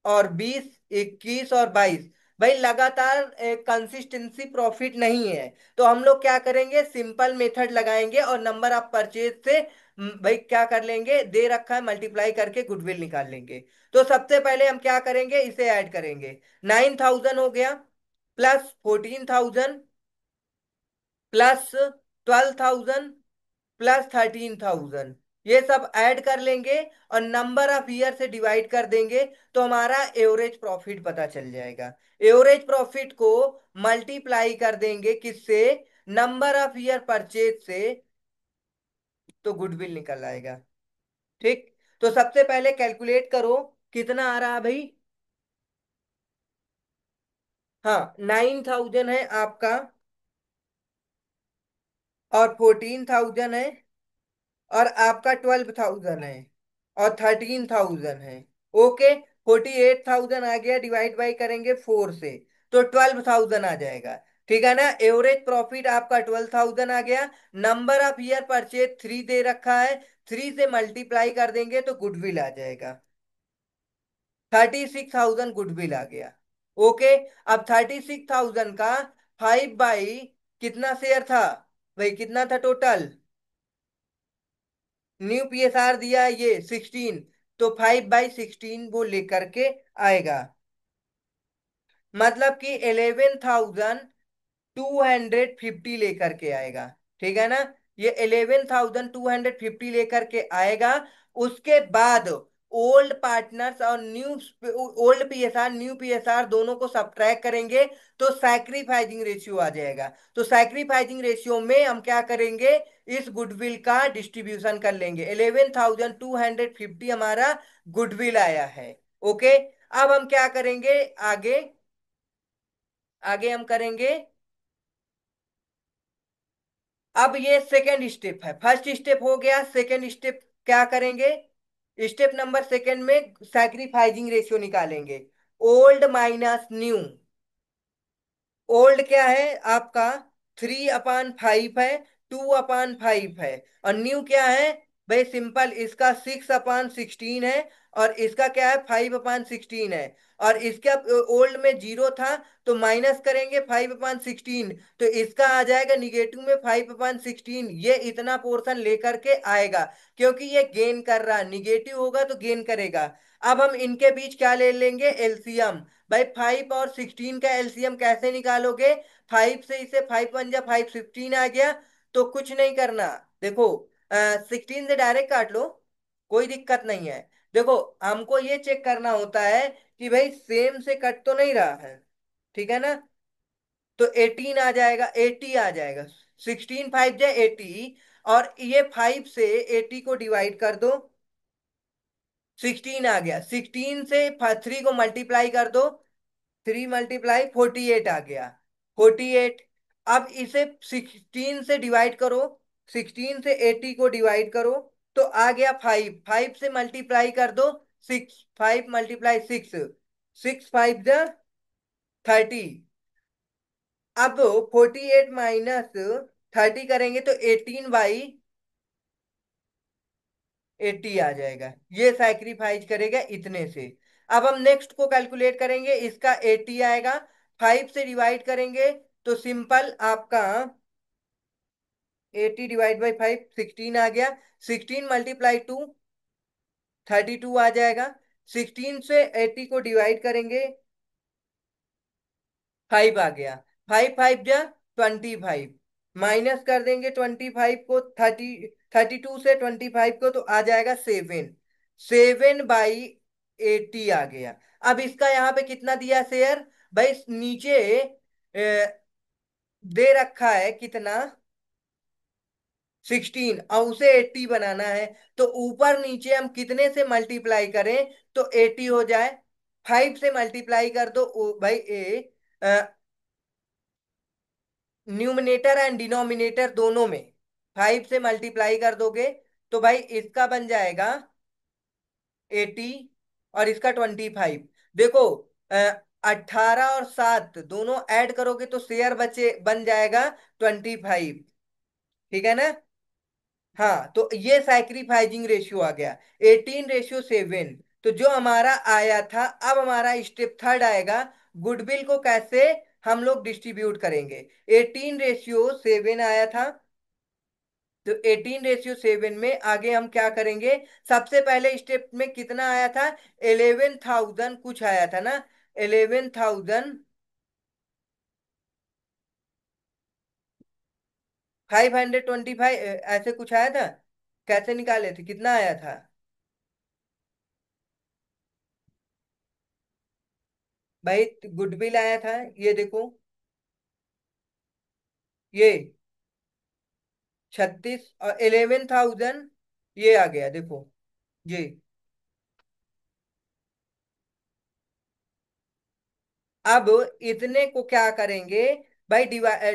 और 20, 21 और 22, भाई लगातार कंसिस्टेंसी प्रॉफिट नहीं है। तो हम लोग क्या करेंगे, सिंपल मेथड लगाएंगे और नंबर ऑफ परचेज से भाई क्या कर लेंगे, दे रखा है मल्टीप्लाई करके गुडविल निकाल लेंगे। तो सबसे पहले हम क्या करेंगे, इसे ऐड करेंगे। 9,000 हो गया, प्लस 14,000, प्लस 12,000, प्लस 13,000। ये सब ऐड कर लेंगे और नंबर ऑफ ईयर से डिवाइड कर देंगे तो हमारा एवरेज प्रॉफिट पता चल जाएगा। एवरेज प्रॉफिट को मल्टीप्लाई कर देंगे किससे, नंबर ऑफ ईयर परचेज से, तो गुडविल निकल आएगा। ठीक, तो सबसे पहले कैलकुलेट करो कितना आ रहा है भाई। हाँ 9,000 है आपका, और 14,000 है, और आपका 12,000 है, और 13,000 है। ओके, 48,000 आ गया, डिवाइड बाई करेंगे 4 से तो 12,000 आ जाएगा। ठीक है ना? एवरेज प्रॉफिट आपका 12,000 आ गया। नंबर ऑफ ईयर परचेज 3 दे रखा है, 3 से मल्टीप्लाई कर देंगे तो गुडविल आ जाएगा, 36,000 गुडविल आ गया। ओके, अब 36,000 का 5 बाई कितना शेयर था, भाई कितना था टोटल, न्यू पीएसआर दिया है ये 16, तो 5/16 वो लेकर के आएगा। मतलब कि 11,250 लेकर के आएगा। ठीक है ना? ये 11,250 लेकर के आएगा। उसके बाद ओल्ड पार्टनर्स और new old PSR new PSR दोनों को सब्ट्रैक्ट करेंगे तो सैक्रिफाइसिंग रेशियो आ जाएगा। तो सैक्रिफाइसिंग रेशियो में हम क्या करेंगे, इस गुडविल का डिस्ट्रीब्यूशन कर लेंगे। 11,250 हमारा गुडविल आया है। ओके, अब हम क्या करेंगे आगे, आगे हम करेंगे। अब ये सेकेंड स्टेप है, फर्स्ट स्टेप हो गया, सेकेंड स्टेप क्या करेंगे, स्टेप नंबर सेकेंड में सैक्रिफाइसिंग रेशियो निकालेंगे। Old minus new. ओल्ड क्या है आपका 3/5 है, 2/5 है। और न्यू क्या है भाई, सिंपल, इसका 6/16 है। और इसका क्या है 5/16 है। और इसका ओल्ड में जीरो था, तो माइनस करेंगे 5/16, तो इसका आ जाएगा निगेटिव में 5/16। ये इतना पोर्शन लेकर के आएगा, क्योंकि ये गेन कर रहा है, निगेटिव होगा तो गेन करेगा। अब हम इनके बीच क्या ले लेंगे, एलसीएम। भाई 5 और 16 का एलसीएम कैसे निकालोगे, 5 से इसे 5 × 1 = 5, 15 आ गया। तो कुछ नहीं करना, देखो 16 से डायरेक्ट काट लो, कोई दिक्कत नहीं है। देखो हमको ये चेक करना होता है कि भाई सेम से कट तो नहीं रहा है, ठीक है ना। तो 18 आ जाएगा, 80 आ जाएगा, 16 5 जाए 80। और ये 5 से 80 को डिवाइड कर दो, 16 आ गया। 16 से 3 को मल्टीप्लाई कर दो, 3 × 48 आ गया, 48। अब इसे 16 से डिवाइड करो, 16 से 80 को डिवाइड करो, तो आ गया 5। 5 से मल्टीप्लाई कर दो, 6। 5 × 6, 6 5 × 30। अब 48 - 30 करेंगे तो 18/80 आ जाएगा। ये सैक्रिफाइस करेगा इतने से। अब हम नेक्स्ट को कैलकुलेट करेंगे, इसका 80 आएगा। 5 से डिवाइड करेंगे तो सिंपल आपका 80 ÷ 5, 16 आ गया। 16 × 2 32 आ जाएगा। 16 से 80 को डिवाइड करेंगे, 5 आ गया। 5 × 5 = 25, माइनस कर देंगे 25 को, 32 से 25 को, तो आ जाएगा 7। 7/80 आ गया। अब इसका यहाँ पे कितना दिया शेयर, भाई नीचे दे रखा है कितना, 16, और उसे 80 बनाना है। तो ऊपर नीचे हम कितने से मल्टीप्लाई करें तो 80 हो जाए, 5 से मल्टीप्लाई कर दो भाई न्यूमिनेटर एंड डिनोमिनेटर दोनों में 5 से मल्टीप्लाई कर दोगे, तो भाई इसका बन जाएगा 80 और इसका 25। देखो 18 और 7 दोनों ऐड करोगे तो शेयर बचे बन जाएगा 25, ठीक है ना। हाँ, तो ये सैक्रिफाइसिंग रेशियो आ गया 18/7। तो जो हमारा आया था, अब हमारा स्टेप थर्ड आएगा, गुडविल को कैसे हम लोग डिस्ट्रीब्यूट करेंगे। 18/7 आया था, तो 18/7 में आगे हम क्या करेंगे, सबसे पहले स्टेप में कितना आया था, 11,000 कुछ आया था ना, 11,525 ऐसे कुछ आया था। कैसे निकाले थे, कितना आया था भाई, गुडविल आया था, ये देखो, ये 36 और 11,000 ये आ गया, देखो ये। अब इतने को क्या करेंगे भाई,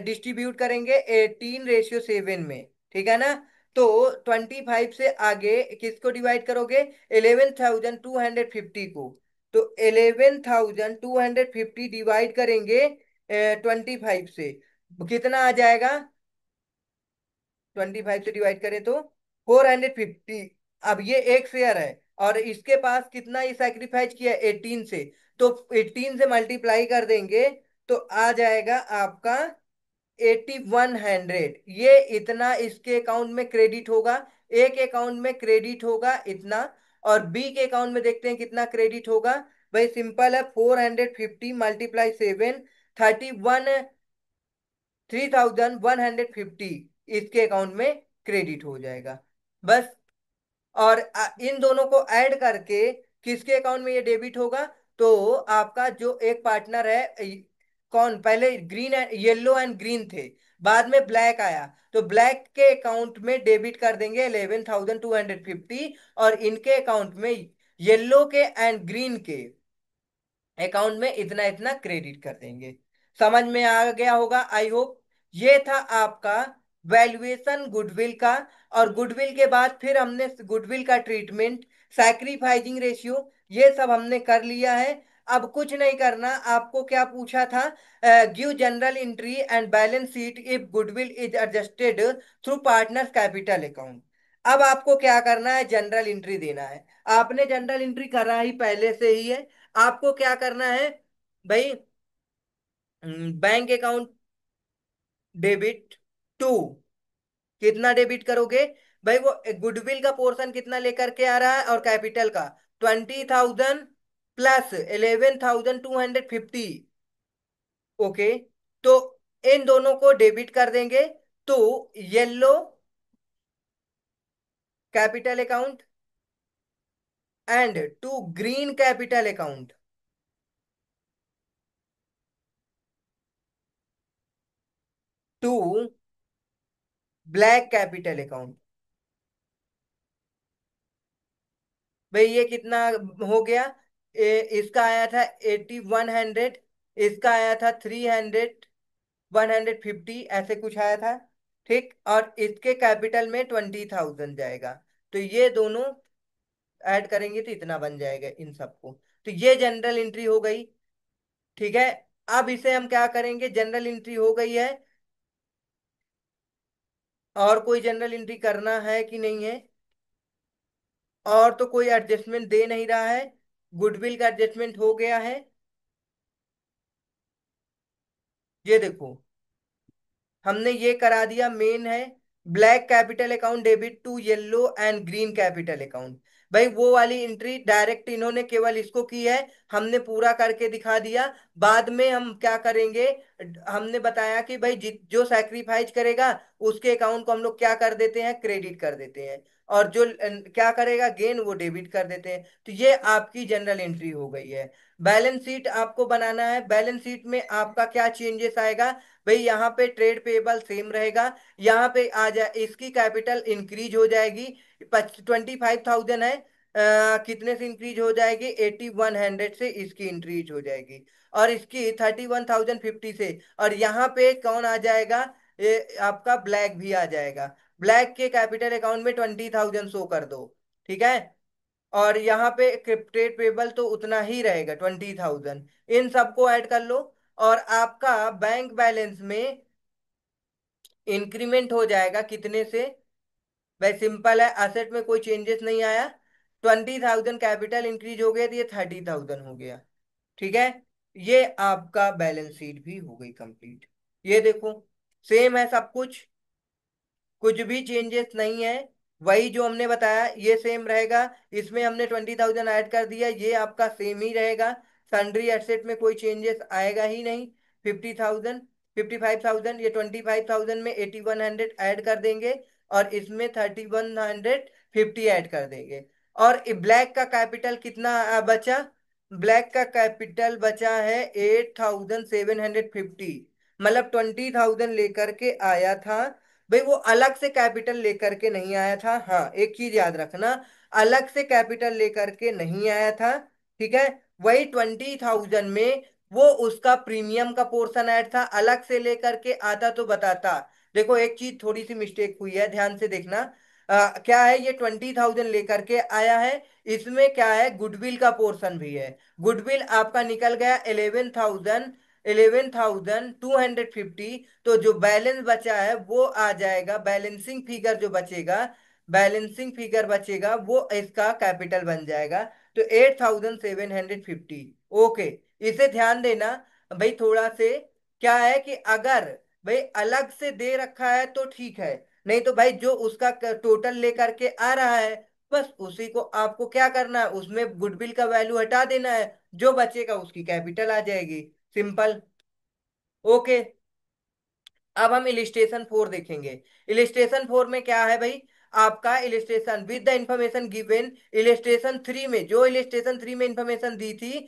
डिस्ट्रीब्यूट करेंगे 18/7 में, ठीक है ना। तो 25 से आगे किसको डिवाइड करोगे, 11,250 को। तो 11,250 डिवाइड करेंगे 25 से, कितना आ जाएगा, 25 से डिवाइड करें तो 450। अब ये एक शेयर है, और इसके पास कितना ही सैक्रिफाइस किया 18 से, तो 18 से मल्टीप्लाई कर देंगे तो आ जाएगा आपका 8100। ये इतना इसके अकाउंट में क्रेडिट होगा, एक अकाउंट में क्रेडिट होगा इतना। और बी के अकाउंट में देखते हैं कितना क्रेडिट होगा। भाई सिंपल है, 450 × 7, 31,150 इसके अकाउंट में क्रेडिट हो जाएगा, बस। और इन दोनों को ऐड करके किसके अकाउंट में ये डेबिट होगा? तो आपका जो एक पार्टनर है, कौन पहले green and yellow and green थे, बाद में ब्लैक आया, तो ब्लैक के अकाउंट में डेबिट कर देंगे 11,250, और इनके अकाउंट में येलो के एंड ग्रीन के अकाउंट में इतना इतना क्रेडिट कर देंगे। समझ में आ गया होगा आई होप। ये था आपका वैल्यूएशन गुडविल का। और गुडविल के बाद फिर हमने गुडविल का ट्रीटमेंट, सैक्रिफाइसिंग रेशियो, ये सब हमने कर लिया है। अब कुछ नहीं करना। आपको क्या पूछा था? Give general entry and balance sheet if goodwill is adjusted through partners capital account. अब आपको क्या करना है? जनरल एंट्री देना है। आपने जनरल एंट्री करा ही पहले से ही है। आपको क्या करना है भाई? बैंक अकाउंट डेबिट टू, कितना डेबिट करोगे भाई? वो गुडविल का पोर्शन कितना लेकर के आ रहा है और कैपिटल का 20,000 प्लस 11,250। ओके, तो इन दोनों को डेबिट कर देंगे। तो yellow capital account and to green capital account, to black capital account. भाई ये कितना हो गया? इसका आया था 8100, इसका आया था 300, 150, ऐसे कुछ आया था। ठीक, और इसके कैपिटल में 20,000 जाएगा। तो ये दोनों ऐड करेंगे तो इतना बन जाएगा इन सबको। तो ये जनरल एंट्री हो गई। ठीक है, अब इसे हम क्या करेंगे? जनरल एंट्री हो गई है, और कोई जनरल एंट्री करना है कि नहीं है? और तो कोई एडजस्टमेंट दे नहीं रहा है। गुडविल का एडजस्टमेंट हो गया है। ये देखो, हमने ये करा दिया। मेन है black capital account debit to yellow and green capital account. भाई वो वाली एंट्री डायरेक्ट इन्होंने केवल इसको की है, हमने पूरा करके दिखा दिया। बाद में हम क्या करेंगे? हमने बताया कि भाई जो सैक्रिफाइस करेगा उसके अकाउंट को हम लोग क्या कर देते हैं? क्रेडिट कर देते हैं। और जो क्या करेगा गेन, वो डेबिट कर देते हैं। तो ये आपकी जनरल एंट्री हो गई है। बैलेंस शीट आपको बनाना है। बैलेंस शीट में आपका क्या चेंजेस आएगा? भाई यहाँ पे ट्रेड पेबल सेम रहेगा। यहाँ पे आ जाए, इसकी कैपिटल इंक्रीज हो जाएगी। 25,000 है, कितने से इंक्रीज हो जाएगी? 8100 से इसकी इंक्रीज हो जाएगी। और इसकी 31,050 से। और यहाँ पे कौन आ जाएगा? ये आपका ब्लैक भी आ जाएगा। ब्लैक के कैपिटल अकाउंट में 20,000 शो कर दो। ठीक है, और यहाँ पे ट्रेड पेबल तो उतना ही रहेगा 20,000। इन सबको ऐड कर लो, और आपका बैंक बैलेंस में इंक्रीमेंट हो जाएगा कितने से? भाई सिंपल है, असेट में कोई चेंजेस नहीं आया। 20,000 कैपिटल इंक्रीज हो गया तो ये 30,000 हो गया। ठीक है, ये आपका बैलेंस शीट भी हो गई कंप्लीट। ये देखो, सेम है सब कुछ, कुछ भी चेंजेस नहीं है। वही जो हमने बताया ये सेम रहेगा। इसमें हमने 20,000 ऐड कर दिया, ये आपका सेम ही रहेगा। सन्ड्री एसेट में कोई चेंजेस आएगा ही नहीं। 50,000, 55,000, ये 25,000 में 8100 ऐड कर देंगे, और इसमें 3150 ऐड कर देंगे। और ब्लैक का कैपिटल कितना बचा? ब्लैक का कैपिटल बचा है 8,750। मतलब 20,000 लेकर के आया था। भाई वो अलग से कैपिटल लेकर के नहीं आया था। हाँ, एक चीज याद रखना, अलग से कैपिटल लेकर के नहीं आया था। ठीक है, वही 20,000 में वो उसका प्रीमियम का पोर्शन ऐड था। अलग से लेकर के आता तो बताता। देखो एक चीज थोड़ी सी मिस्टेक हुई है, ध्यान से देखना। क्या है, ये 20,000 लेकर के आया है, इसमें क्या है? गुडविल का पोर्शन भी है। गुडविल आपका निकल गया 11,250। तो जो बैलेंस बचा है वो आ जाएगा, बैलेंसिंग फिगर जो बचेगा, बैलेंसिंग फिगर बचेगा वो इसका कैपिटल बन जाएगा। तो 8,750। ओके, इसे ध्यान देना भाई थोड़ा से। क्या है कि अगर भाई अलग से दे रखा है तो ठीक है, नहीं तो भाई जो उसका टोटल लेकर के आ रहा है, बस उसी को आपको क्या करना है? उसमें गुडविल का वैल्यू हटा देना है, जो बचेगा उसकी कैपिटल आ जाएगी। सिंपल। ओके, अब हम इलिस्ट्रेशन 4 देखेंगे। इलिस्ट्रेशन 4 में क्या है भाई? आपका illustration with the information given illustration three में, जो इलिस्ट्रेशन थ्री में इंफॉर्मेशन दी थी,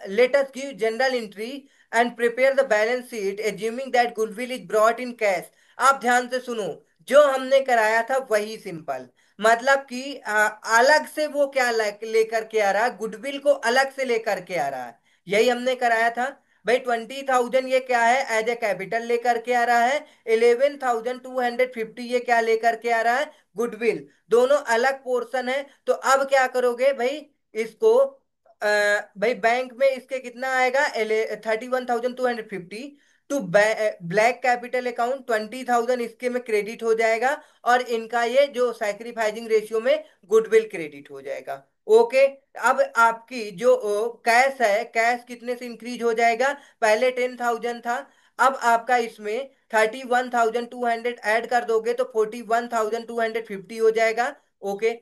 let us give general entry and prepare the balance sheet assuming that goodwill is brought in cash. आप ध्यान से सुनो, जो हमने कराया था वही सिंपल, मतलब कि अलग से वो क्या लेकर के आ रहा है, गुडविल को अलग से लेकर के आ रहा है, यही हमने कराया था। भाई 20,000 ये क्या है, एज ए कैपिटल लेकर के आ रहा है। 11,250 ये क्या लेकर के आ रहा है, गुडविल। दोनों अलग पोर्शन है, तो अब क्या करोगे भाई, इसको भाई बैंक में इसके कितना आएगा, 31,250 टू ब्लैक कैपिटल अकाउंट 20,000 इसके में क्रेडिट हो जाएगा, और इनका ये जो सैक्रिफाइसिंग रेशियो में गुडविल क्रेडिट हो जाएगा। ओके। अब आपकी जो कैश है, कैश कितने से इंक्रीज हो जाएगा, पहले 10,000 था, अब आपका इसमें 31,200 ऐड कर दोगे तो 41,250 हो जाएगा। ओके,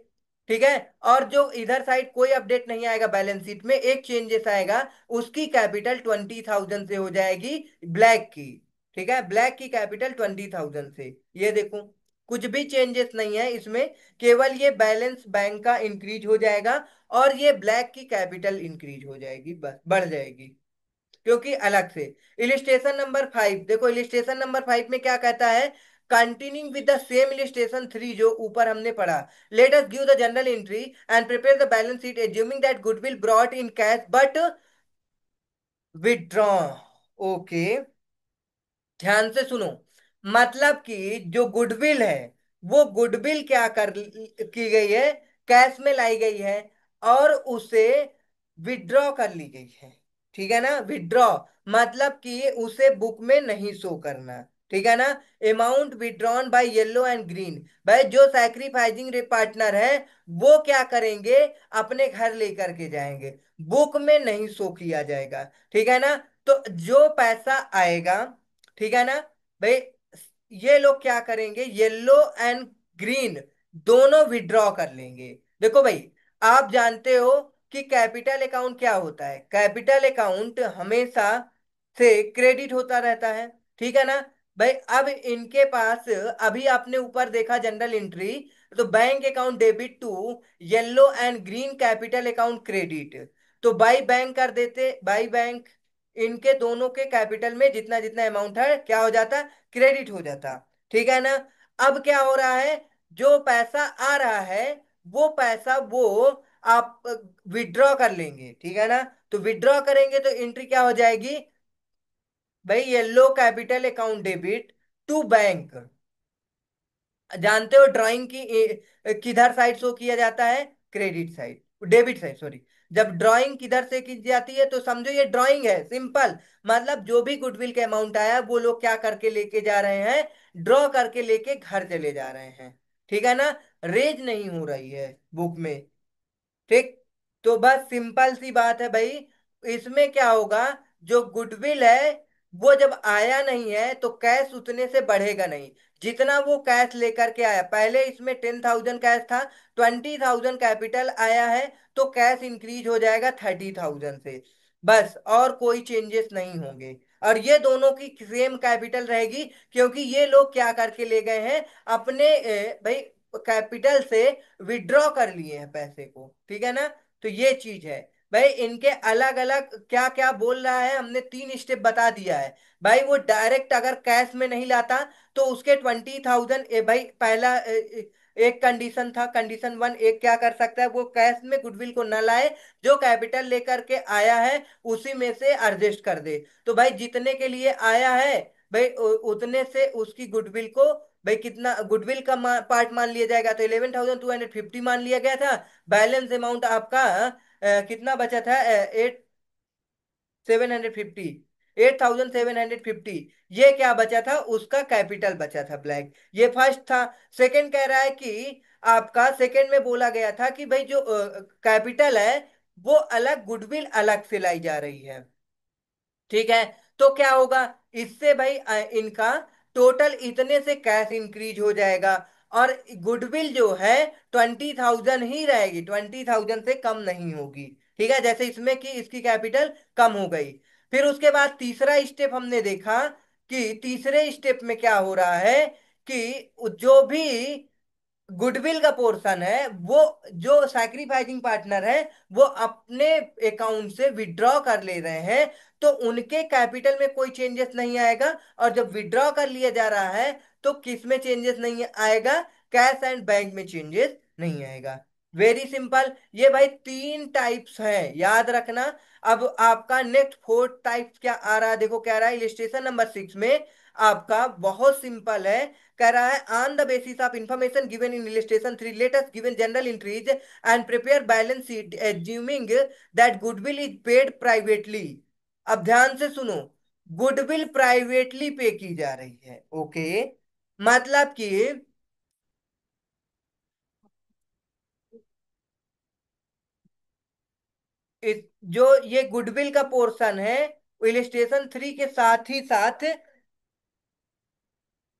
ठीक है। और जो इधर साइड कोई अपडेट नहीं आएगा, बैलेंस शीट में एक चेंजेस आएगा, उसकी कैपिटल 20,000 से हो जाएगी ब्लैक की। ठीक है, ब्लैक की कैपिटल 20,000 से। ये देखो, कुछ भी चेंजेस नहीं है इसमें, केवल ये बैलेंस बैंक का इंक्रीज हो जाएगा, और ये ब्लैक की कैपिटल इंक्रीज हो जाएगी, बस बढ़ जाएगी, क्योंकि अलग से। इलिस्ट्रेशन नंबर 5 देखो, इलिस्ट्रेशन नंबर 5 में क्या कहता है, continuing with the same illustration 3 जो ऊपर हमने पढ़ा, let us give the general entry and prepare the balance sheet assuming that goodwill brought in cash but withdraw. Okay, ध्यान से सुनो, मतलब कि जो गुडविल है, वो गुडविल क्या कर की गई है, कैश में लाई गई है, और उसे विड्रॉ कर ली गई है। ठीक है ना, विड्रॉ मतलब कि उसे बुक में नहीं शो करना। ठीक है ना। Amount withdrawn bye yellow and green, भाई जो सैक्रिफाइसिंग पार्टनर है, वो क्या करेंगे, अपने घर लेकर के जाएंगे, बुक में नहीं शो किया जाएगा। ठीक है ना। तो जो पैसा आएगा, ठीक है ना भाई, ये लोग क्या करेंगे, येलो एंड ग्रीन दोनों विड्रॉ कर लेंगे। देखो भाई, आप जानते हो कि कैपिटल अकाउंट क्या होता है, कैपिटल अकाउंट हमेशा से क्रेडिट होता रहता है। ठीक है ना भाई। अब इनके पास, अभी आपने ऊपर देखा जनरल एंट्री, तो bank account debit to yellow and green capital account credit, तो बाई बैंक कर देते, बाई बैंक, इनके दोनों के कैपिटल में जितना जितना अमाउंट है क्या हो जाता, क्रेडिट हो जाता। ठीक है ना। अब क्या हो रहा है, जो पैसा आ रहा है, वो पैसा वो आप विड्रॉ कर लेंगे। ठीक है ना। तो विड्रॉ करेंगे तो एंट्री क्या हो जाएगी भाई, yellow capital account debit to bank. जानते हो ड्राइंग की किधर साइड शो किया जाता है, credit side, debit side sorry. जब ड्राइंग किधर से की जाती है, तो समझो ये ड्राइंग है सिंपल, मतलब जो भी गुडविल का अमाउंट आया वो लोग क्या करके लेके जा रहे हैं, ड्रॉ करके लेके घर चले जा रहे हैं। ठीक है ना, रेज नहीं हो रही है बुक में। ठीक, तो बस सिंपल सी बात है भाई, इसमें क्या होगा, जो गुडविल है वो जब आया नहीं है तो कैश उतने से बढ़ेगा नहीं, जितना वो कैश लेकर के आया, पहले इसमें 10,000 कैश था, 20,000 कैपिटल आया है, तो कैश इंक्रीज हो जाएगा 30,000 से, बस, और कोई चेंजेस नहीं होंगे। और ये दोनों की सेम कैपिटल रहेगी, क्योंकि ये लोग क्या करके ले गए हैं, अपने भाई कैपिटल से विड्रॉ कर लिए हैं पैसे को। ठीक है ना। तो ये चीज है भाई, इनके अलग अलग क्या क्या बोल रहा है, हमने 3 स्टेप बता दिया है। भाई वो डायरेक्ट अगर कैश में नहीं लाता, तो उसके 20,000, भाई पहला एक कंडीशन था, कंडीशन 1, एक क्या कर सकता है, वो कैश में गुडविल को न लाए, जो कैपिटल लेकर के आया है उसी में से एडजस्ट कर दे। तो भाई जितने के लिए आया है, भाई उतने से उसकी गुडविल को, भाई कितना गुडविल का पार्ट मान लिया जाएगा, तो 11,250 मान लिया गया था। बैलेंस अमाउंट आपका कितना बचा था, 8,750, 8,750, ये क्या बचा था, उसका कैपिटल बचा था ब्लैक। ये फर्स्ट था। सेकंड कह रहा है कि आपका सेकंड में बोला गया था कि भाई जो कैपिटल है, वो अलग, गुडविल अलग से लाई जा रही है। ठीक है। तो क्या होगा, इससे भाई इनका टोटल इतने से कैश इंक्रीज हो जाएगा, और गुडविल जो है 20,000 ही रहेगी, 20,000 से कम नहीं होगी। ठीक है, जैसे इसमें कि इसकी कैपिटल कम हो गई। फिर उसके बाद तीसरा स्टेप हमने देखा, कि तीसरे स्टेप में क्या हो रहा है, कि जो भी गुडविल का पोर्शन है वो, जो सैक्रिफाइसिंग पार्टनर है वो अपने अकाउंट से विड्रॉ कर ले रहे हैं, तो उनके कैपिटल में कोई चेंजेस नहीं आएगा। और जब विड्रॉ कर लिया जा रहा है तो किस में चेंजेस नहीं आएगा? कैश एंड बैंक में चेंजेस नहीं आएगा। Very simple. ये भाई तीन टाइप्स हैं, याद रखना। अब आपका नेक्स्ट फोर्थ टाइप क्या आ रहा है, देखो क्या रहा है इलिस्ट्रेशन नंबर 6 में। आपका बहुत सिंपल है, कह रहा है on the basis of information given in illustration 3 let us given general entries and prepare balance sheet assuming that goodwill is paid privately. अब ध्यान से सुनो, गुडविल प्राइवेटली पे की जा रही है, ओके। मतलब कि इस जो ये गुडविल का पोर्शन है इलिस्ट्रेशन 3 के साथ ही साथ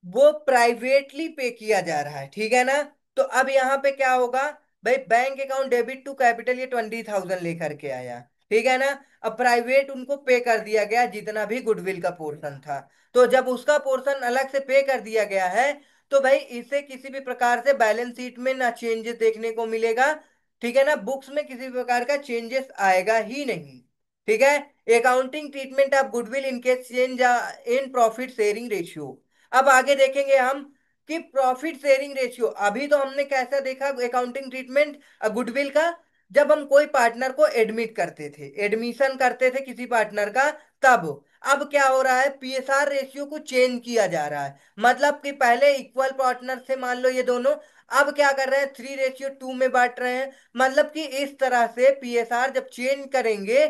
वो प्राइवेटली पे किया जा रहा है, ठीक है ना। तो अब यहाँ पे क्या होगा? भाई bank account debit to capital, ये 20,000 लेकर के आया, ठीक है ना। अब प्राइवेट उनको पे कर दिया गया जितना भी गुडविल का पोर्शन था। तो जब उसका पोर्शन अलग से पे कर दिया गया है, तो भाई इसे किसी भी प्रकार से बैलेंस शीट में ना चेंजेस देखने को मिलेगा, ठीक है ना। बुक्स में किसी भी प्रकार का चेंजेस आएगा ही नहीं, ठीक है। Accounting treatment of goodwill in case change in profit sharing ratio. अब आगे देखेंगे हम कि प्रॉफिट शेयरिंग रेशियो। अभी तो हमने कैसा देखा अकाउंटिंग ट्रीटमेंट गुडविल का, जब हम कोई पार्टनर को एडमिट करते थे, एडमिशन करते थे किसी पार्टनर का, तब। अब क्या हो रहा है, पीएसआर रेशियो को चेंज किया जा रहा है। मतलब कि पहले इक्वल पार्टनर थे मान लो ये दोनों, अब क्या कर रहे हैं, 3:2 में बांट रहे हैं। मतलब कि इस तरह से पीएसआर जब चेंज करेंगे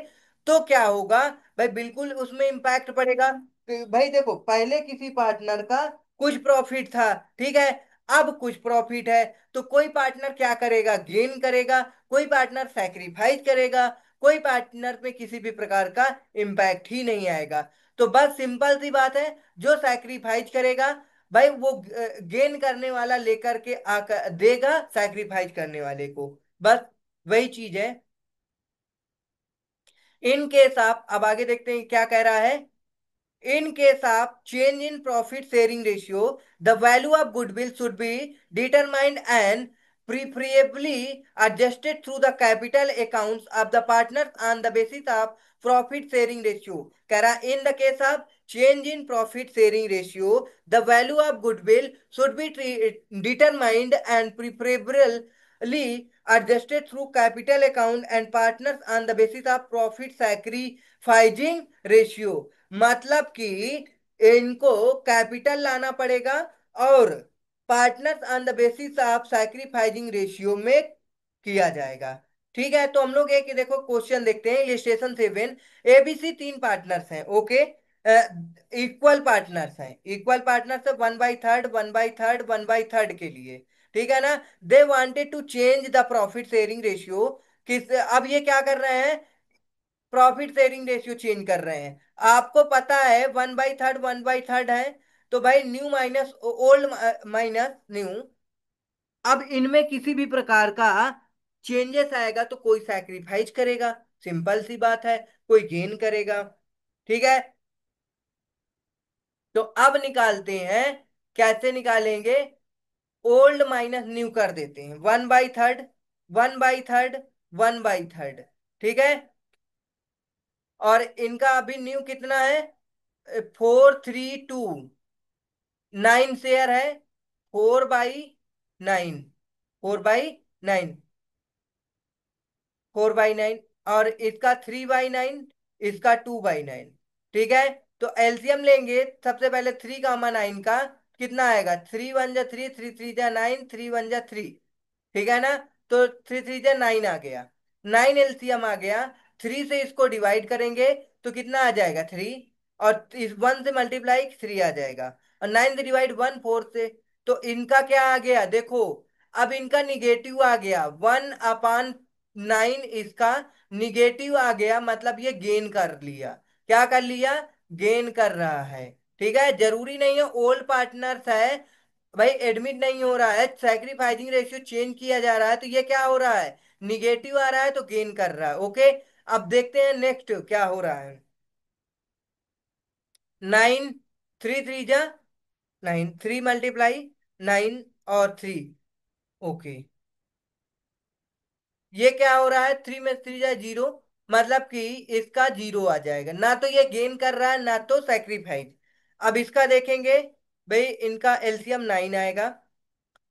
तो क्या होगा? भाई बिल्कुल उसमें इम्पैक्ट पड़ेगा। भाई देखो, पहले किसी पार्टनर का कुछ प्रॉफिट था, ठीक है, अब कुछ प्रॉफिट है, तो कोई पार्टनर क्या करेगा, गेन करेगा, कोई पार्टनर सैक्रिफाइस करेगा, कोई पार्टनर में किसी भी प्रकार का इम्पैक्ट ही नहीं आएगा। तो बस सिंपल सी बात है, जो सैक्रिफाइस करेगा भाई वो गेन करने वाला लेकर के आकर देगा सैक्रिफाइस करने वाले को, बस वही चीज है। इन केस आप अब आगे देखते हैं क्या कह रहा है। In case of change in profit sharing ratio, the value of goodwill should be determined and preferably adjusted through the capital accounts of the partners on the basis of profit sharing ratio. कह रहा in the case of change in profit sharing ratio, the value of goodwill should be determined and preferably adjusted through capital account and partners on the basis of profit sacrificing ratio। मतलब कि इनको capital लाना पड़ेगा और partners on the basis of sacrificing ratio में किया जाएगा, ठीक है। तो हम लोग एक देखो क्वेश्चन देखते हैं, इलिस्ट्रेशन 7। एबीसी तीन पार्टनर्स हैं, ओके, इक्वल पार्टनर्स हैं, इक्वल पार्टनर्स है 1/3 1/3 1/3 के लिए, ठीक है ना। They wanted to change the profit sharing ratio. किस अब ये क्या कर रहे हैं, प्रॉफिट शेयरिंग रेशियो चेंज कर रहे हैं। आपको पता है 1/3 1/3 है, तो भाई new minus old minus new. अब इनमें किसी भी प्रकार का चेंजेस आएगा तो कोई सैक्रिफाइस करेगा, सिंपल सी बात है, कोई गेन करेगा, ठीक है। तो अब निकालते हैं, कैसे निकालेंगे? ओल्ड माइनस न्यू कर देते हैं, 1/3 1/3 1/3, ठीक है। और इनका अभी न्यू कितना है, 432, 9 शेयर है, 4/9, 4/9, 4/9। और इसका 3/9, इसका 2/9, ठीक है। तो एलसीएम लेंगे, सबसे पहले 3, 9 का कितना आएगा, 3 1 जा 3, 3 3 जा 9, 3 1 जा 3, ठीक है ना। तो 3 3 जा 9 आ गया, 9 एलसीएम आ गया। 3 से इसको डिवाइड करेंगे तो कितना आ जाएगा, 3। और इस 1 से मल्टीप्लाई 3 आ जाएगा। और 9 से डिवाइड 1 4 से। तो इनका क्या आ गया देखो, अब इनका निगेटिव आ गया, 1/9 इसका निगेटिव आ गया, मतलब ये गेन कर लिया। क्या कर लिया? गेन कर रहा है, ठीक है। जरूरी नहीं है ओल्ड पार्टनर्स है, भाई एडमिट नहीं हो रहा है, सैक्रिफाइसिंग रेशियो चेंज किया जा रहा है, तो ये क्या हो रहा है, निगेटिव आ रहा है तो गेन कर रहा है, ओके। अब देखते हैं नेक्स्ट क्या हो रहा है। 9, 3 3 जा 9, 3 मल्टीप्लाई 9 और 3, ओके, ये क्या हो रहा है, 3 में 3 जाए 0, मतलब कि इसका 0 आ जाएगा, ना तो ये गेन कर रहा है ना तो सैक्रिफाइस। अब इसका देखेंगे, भाई इनका एलसीएम 9 आएगा,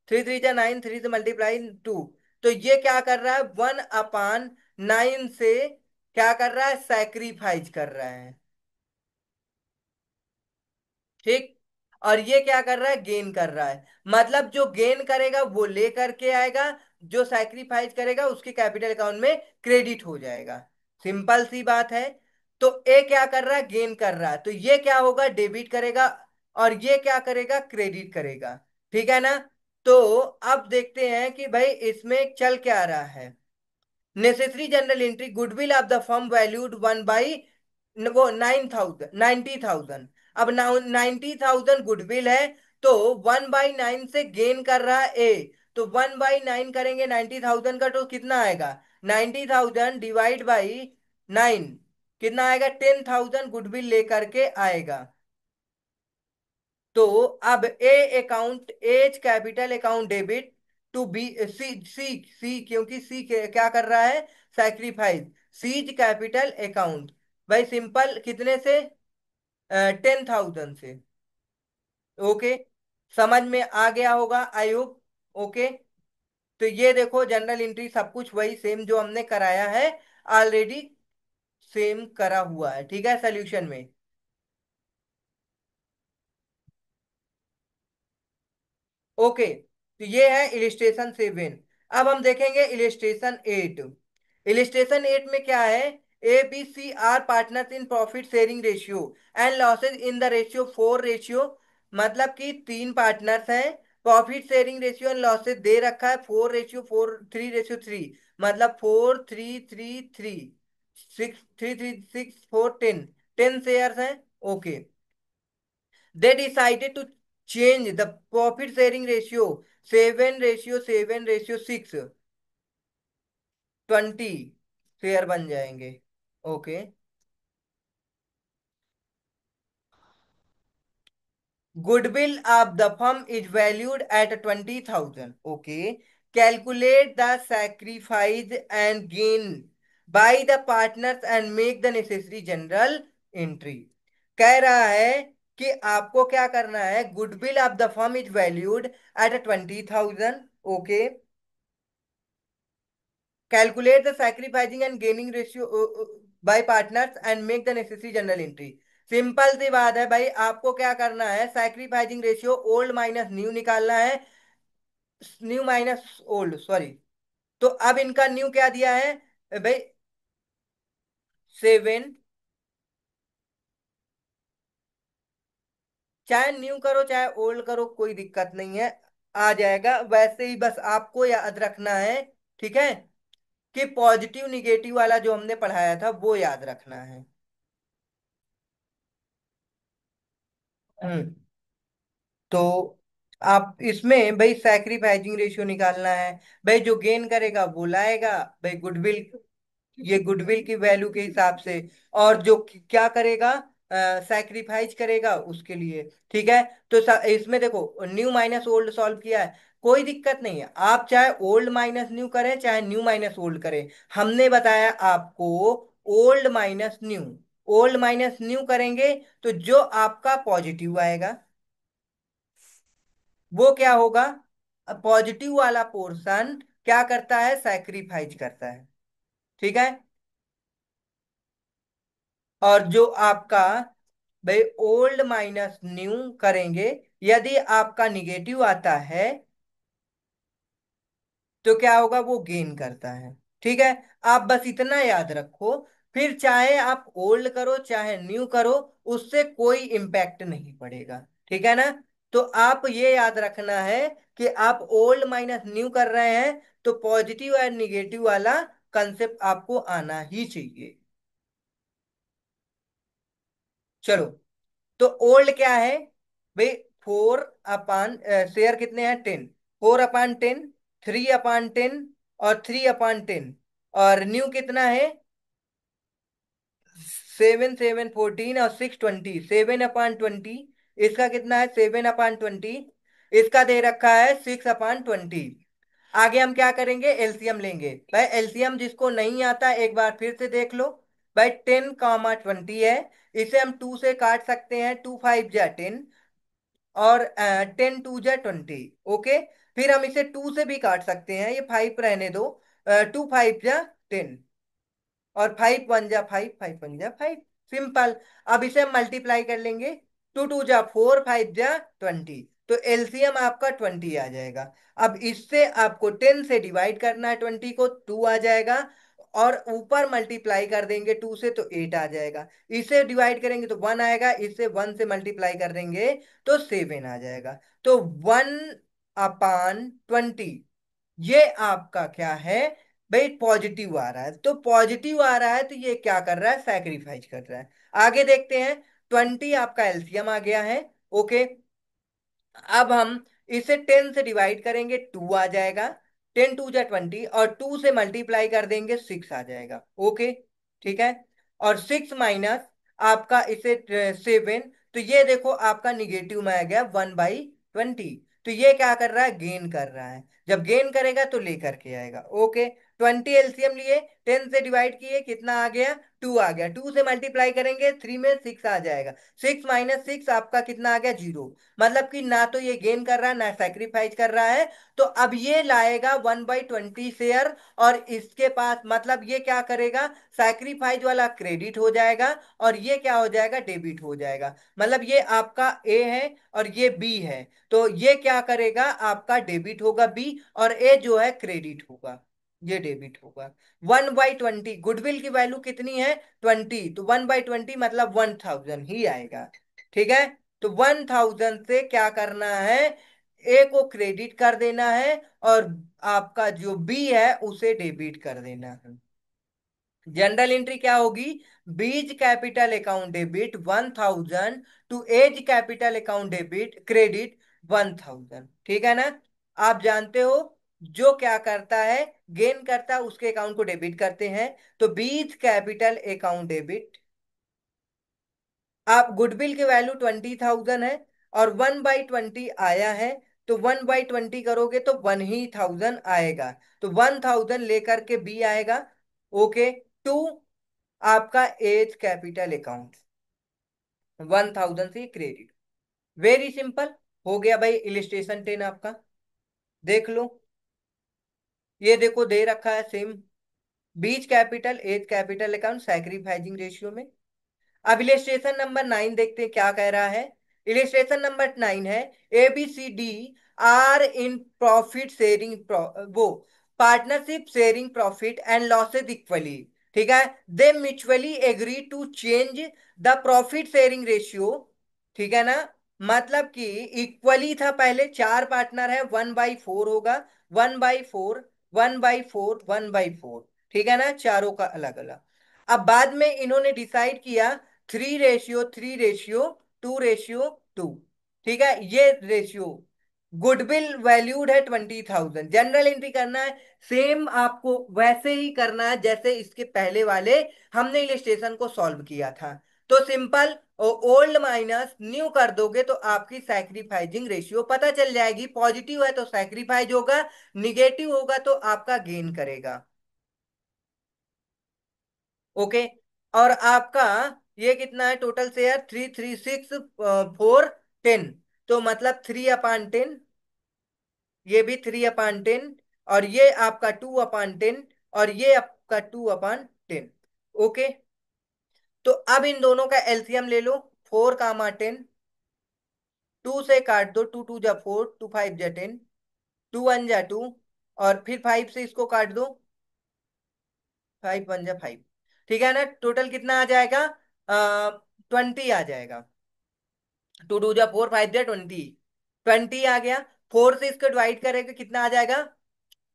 3 3 जा 9, 3 से मल्टीप्लाई 2, तो ये क्या कर रहा है, 1/9 से क्या कर रहा है, सैक्रिफाइस कर रहा है। ठीक। और ये क्या कर रहा है, गेन कर रहा है, मतलब जो गेन करेगा वो ले करके आएगा, जो सैक्रिफाइस करेगा उसके कैपिटल अकाउंट में क्रेडिट हो जाएगा। सिंपल सी बात है। तो ए क्या कर रहा है, गेन कर रहा है, तो ये क्या होगा, डेबिट करेगा, और ये क्या करेगा, क्रेडिट करेगा। ठीक है ना। तो अब देखते हैं कि भाई इसमें चल क्या रहा है। Necessary general entry, goodwill of the firm valued 1/, वो 90,000। अब 90,000 गुडविल है, तो 1/9 से गेन कर रहा है ए, तो 1/9 करेंगे 90,000 का, तो कितना आएगा, 90,000 डिवाइड बाई 9, कितना आएगा, 10,000 गुडविल लेकर के आएगा। तो अब A account, as capital account debit to B, C C C, क्योंकि सी क्या कर रहा है, सैक्रिफाइस, सीज कैपिटल अकाउंट, भाई सिंपल कितने से, 10,000 से। ओके, समझ में आ गया होगा आई होप। ओके, तो ये देखो जनरल एंट्री सब कुछ वही सेम जो हमने कराया है ऑलरेडी, सेम करा हुआ है, ठीक है, सोल्यूशन में। ओके, तो ये है इलिस्ट्रेशन 7। अब हम देखेंगे इलिस्ट्रेशन 8। इलिस्ट्रेशन 8 में क्या है, A B C are partners in profit sharing ratio and losses in the ratio 4 ratio, मतलब कि तीन पार्टनर्स हैं, profit sharing ratio and losses दे रखा है 4:4, 3:3, मतलब 4:3, 3 3, 6 3 3 6 4 10, 10 शेयर्स हैं। Okay, they decided to change the profit sharing ratio 7:7:6, 20 share बन जाएंगे। Okay, goodwill of the firm is valued at 20,000। Okay, calculate the sacrifice and gain by the partners and make the necessary general entry. कह रहा है कि आपको क्या करना है, goodwill of the firm is valued at 20,000। Okay, calculate the sacrificing and gaining ratio by partners and make the necessary journal entry। Simple सी बात है भाई, आपको क्या करना है, sacrificing ratio old minus new निकालना है, न्यू माइनस ओल्ड, सॉरी। तो अब इनका न्यू क्या दिया है भाई, 7, चाहे न्यू करो चाहे ओल्ड करो कोई दिक्कत नहीं है, आ जाएगा वैसे ही, बस आपको याद रखना है, ठीक है, कि पॉजिटिव निगेटिव वाला जो हमने पढ़ाया था वो याद रखना है। हम्म। तो आप इसमें भाई सैक्रिफाइसिंग रेशियो निकालना है, भाई जो गेन करेगा वो लाएगा, भाई गुडविल, ये गुडविल की वैल्यू के हिसाब से, और जो क्या करेगा, सैक्रिफाइस करेगा उसके लिए। ठीक है, तो इसमें देखो न्यू माइनस ओल्ड सॉल्व किया है, कोई दिक्कत नहीं है, आप चाहे ओल्ड माइनस न्यू करें चाहे न्यू माइनस ओल्ड करें, हमने बताया आपको old minus new. Old minus new करेंगे तो जो आपका पॉजिटिव आएगा वो क्या होगा, पॉजिटिव वाला पोर्शन क्या करता है, सैक्रिफाइस करता है। ठीक है, और जो आपका भाई ओल्ड माइनस न्यू करेंगे, यदि आपका निगेटिव आता है तो क्या होगा, वो गेन करता है। ठीक है, आप बस इतना याद रखो, फिर चाहे आप ओल्ड करो चाहे न्यू करो, उससे कोई इम्पैक्ट नहीं पड़ेगा। ठीक है ना। तो आप ये याद रखना है कि आप ओल्ड माइनस न्यू कर रहे हैं, तो पॉजिटिव और निगेटिव वाला कंसेप्ट आपको आना ही चाहिए। चलो, तो ओल्ड क्या है भाई, 4/, शेयर कितने हैं, 10, 4/10, 3/10 और 3/10, और न्यू कितना है, 7 7 14 और 6 20, 7/20, इसका कितना है, 7/20, इसका दे रखा है 6/20। आगे हम क्या करेंगे, एलसीएम लेंगे। भाई एलसीएम जिसको नहीं आता एक बार फिर से देख लो। भाई 10, 20 है, इसे हम 2 से काट सकते हैं, 2 5 जा 10, और 10 2 जा 20। ओके, फिर हम इसे 2 से भी काट सकते हैं, ये 5 रहने दो। 2 5 जा 10, और 5 1 जा 5, 5 1 जा 5। सिंपल। अब इसे हम मल्टीप्लाई कर लेंगे, 2 2 जा 4, 5 जा 20, तो एलसीएम आपका 20 आ जाएगा। अब इससे आपको 10 से डिवाइड करना है, 20 को 2 आ जाएगा, और ऊपर मल्टीप्लाई कर देंगे 2 से तो 8 आ जाएगा। इसे डिवाइड करेंगे तो 1 आएगा, इससे 1 से मल्टीप्लाई कर देंगे तो 7 आ जाएगा। तो 1/20, ये आपका क्या है भाई, पॉजिटिव आ रहा है। तो पॉजिटिव आ रहा है तो ये क्या कर रहा है, सैक्रिफाइस कर रहा है। आगे देखते हैं, 20 आपका एलसीएम आ गया है। ओके, अब हम इसे 10 से डिवाइड करेंगे, 2 आ जाएगा, 10 2 जा 20, और 2 से मल्टीप्लाई कर देंगे, 6 आ जाएगा। ओके, ठीक है। और 6 माइनस आपका इसे 7, तो ये देखो आपका निगेटिव में आ गया 1/20। तो ये क्या कर रहा है, गेन कर रहा है। जब गेन करेगा तो लेकर के आएगा। ओके, 20 एलसीएम लिए, 10 से डिवाइड किए, कितना आ गया, 2 आ गया। 2 से मल्टीप्लाई करेंगे 3 में 6 आ जाएगा। 6 - 6 आपका कितना आ गया, 0। मतलब कि ना तो ये गेन कर रहा है ना सैक्रिफाइस कर रहा है। तो अब ये लाएगा 1/20 शेयर, और इसके पास मतलब ये क्या करेगा, सैक्रिफाइस वाला क्रेडिट हो जाएगा, और ये क्या हो जाएगा, डेबिट हो जाएगा। मतलब ये आपका ए है और ये बी है, तो ये क्या करेगा, आपका डेबिट होगा बी, और ए जो है क्रेडिट होगा, ये डेबिट होगा। 1/20, गुडविल की वैल्यू कितनी है, 20, तो 1/20 मतलब 1000 ही आएगा। ठीक है, तो 1000 से क्या करना है, ए को क्रेडिट कर देना है, और आपका जो बी है उसे डेबिट कर देना है। जनरल एंट्री क्या होगी, B's capital account debit 1000 to A's capital account debit credit 1000। ठीक है ना। आप जानते हो, जो क्या करता है, गेन करता है उसके अकाउंट को डेबिट करते हैं। तो बीज कैपिटल अकाउंट डेबिट, आप गुडविल की वैल्यू 20,000 है, और 1/20 आया है, तो 1/20 करोगे तो 1,000 आएगा। तो 1000 लेकर के बी आएगा। ओके, टू आपका एज कैपिटल अकाउंट, 1000 से क्रेडिट। वेरी सिंपल, हो गया भाई इलिस्ट्रेशन 10 आपका। देख लो, ये देखो दे रखा है सेम, बीच capital as capital account sacrificing ratio में। अब इलिस्ट्रेशन नंबर 9 देखते हैं क्या कह रहा है। इलिस्ट्रेशन नंबर 9 है, A B C D are in profit sharing, वो partnership sharing profit and losses equally. ठीक है, they mutually agree to change the profit sharing ratio. ठीक है ना, मतलब कि इक्वली था पहले, चार पार्टनर है, 1/4 होगा, 1/4, 1/4, 1/4। ठीक है ना, चारों का अलग अलग। अब बाद में इन्होंने डिसाइड किया 3:2:2। ठीक है, ये रेशियो, गुडविल वैल्यूड है 20,000। जनरल एंट्री करना है, सेम आपको वैसे ही करना है जैसे इसके पहले वाले हमने इलिस्ट्रेशन को सॉल्व किया था। तो सिंपल, ओल्ड माइनस न्यू कर दोगे तो आपकी सैक्रिफाइजिंग रेशियो पता चल जाएगी। पॉजिटिव है तो सैक्रिफाइज होगा, निगेटिव होगा तो आपका गेन करेगा। ओके, और आपका ये कितना है टोटल शेयर, 3 3 6 4 10, तो मतलब 3/10, ये भी 3/10, और ये आपका 2/10, और ये आपका 2/10। ओके, तो अब इन दोनों का एलसीएम ले लो, 4, 10, 2 से काट दो, 2 2 जा 4, 2 5 जा 10, 2 1 जा 2, और फिर 5 से इसको काट दो, 5 1 जा 5। ठीक है ना, टोटल कितना आ जाएगा, 20 आ जाएगा। 2 2 जा 4, 5 जा 20, 20 आ गया। 4 से इसको डिवाइड करेंगे कितना आ जाएगा,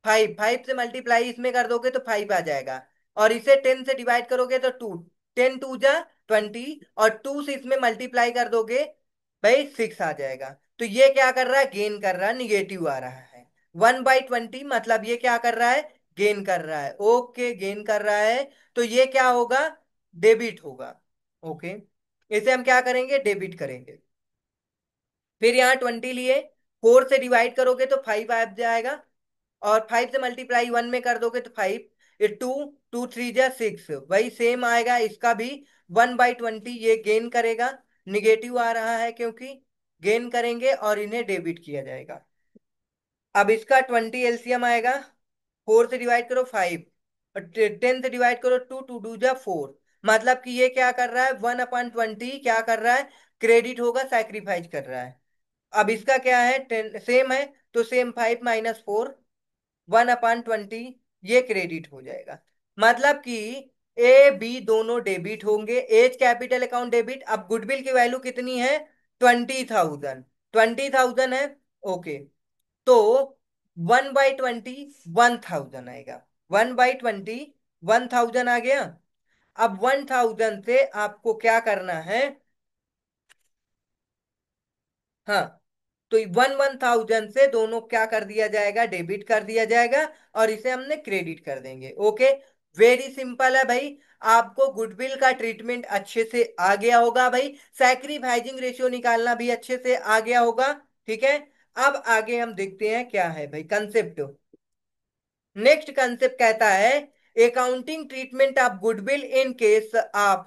5, 5 से मल्टीप्लाई इसमें कर दोगे तो 5 आ जाएगा, और इसे 10 से डिवाइड करोगे तो 2, 10 2 जा 20, और 2 से इसमें मल्टीप्लाई कर दोगे भाई 6 आ जाएगा। तो ये क्या कर रहा है, गेन कर रहा है, निगेटिव आ रहा है। 1/20 मतलब ये क्या कर रहा है, गेन कर रहा है। ओके, गेन कर रहा है, तो ये क्या होगा, डेबिट होगा। ओके, इसे हम क्या करेंगे, डेबिट करेंगे। फिर यहाँ 20 लिए, 4 से डिवाइड करोगे तो 5 आ जाएगा, और 5 से मल्टीप्लाई 1 में कर दोगे तो 5, ये 2, 2 3 जा 6, वही सेम आएगा इसका भी। 1/20 ये गेन करेगा, निगेटिव आ रहा है क्योंकि गेन करेंगे और इन्हें डेबिट किया जाएगा। अब इसका 20 एलसीएम आएगा, 4 से डिवाइड करो 5, और 10 से डिवाइड करो 2, 2 2 जा 4। मतलब कि ये क्या कर रहा है, 1/20 क्या कर रहा है, क्रेडिट होगा, सैक्रिफाइस कर रहा है। अब इसका क्या है, 10 सेम है, तो सेम 5 - 4, 1/20 ये क्रेडिट हो जाएगा। मतलब कि ए बी दोनों डेबिट होंगे, एज कैपिटल अकाउंट डेबिट। अब गुडविल की वैल्यू कितनी है, 20,000, 20,000 है। ओके, तो 1/20 1,000 आएगा, 1/20 1,000 आ गया। अब 1,000 से आपको क्या करना है, हाँ, तो 1,000 से दोनों क्या कर दिया जाएगा, डेबिट कर दिया जाएगा, और इसे हमने क्रेडिट कर देंगे। ओके, वेरी सिंपल है भाई। आपको गुडविल का ट्रीटमेंट अच्छे से आ गया होगा भाई, सैक्रिफाइसिंग रेशियो निकालना भी अच्छे से आ गया होगा। ठीक है, अब आगे हम देखते हैं क्या है भाई कंसेप्ट। नेक्स्ट कंसेप्ट कहता है accounting treatment of goodwill in case of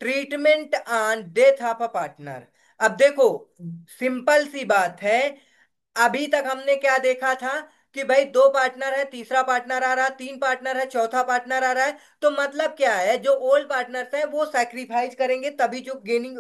treatment on death of a partner. अब देखो, सिंपल सी बात है। अभी तक हमने क्या देखा था कि भाई दो पार्टनर है, तीसरा पार्टनर आ रहा है, तीन पार्टनर है, चौथा पार्टनर आ रहा है। तो मतलब क्या है, जो ओल्ड पार्टनर्स हैं वो सैक्रिफाइस करेंगे, तभी जो गेनिंग,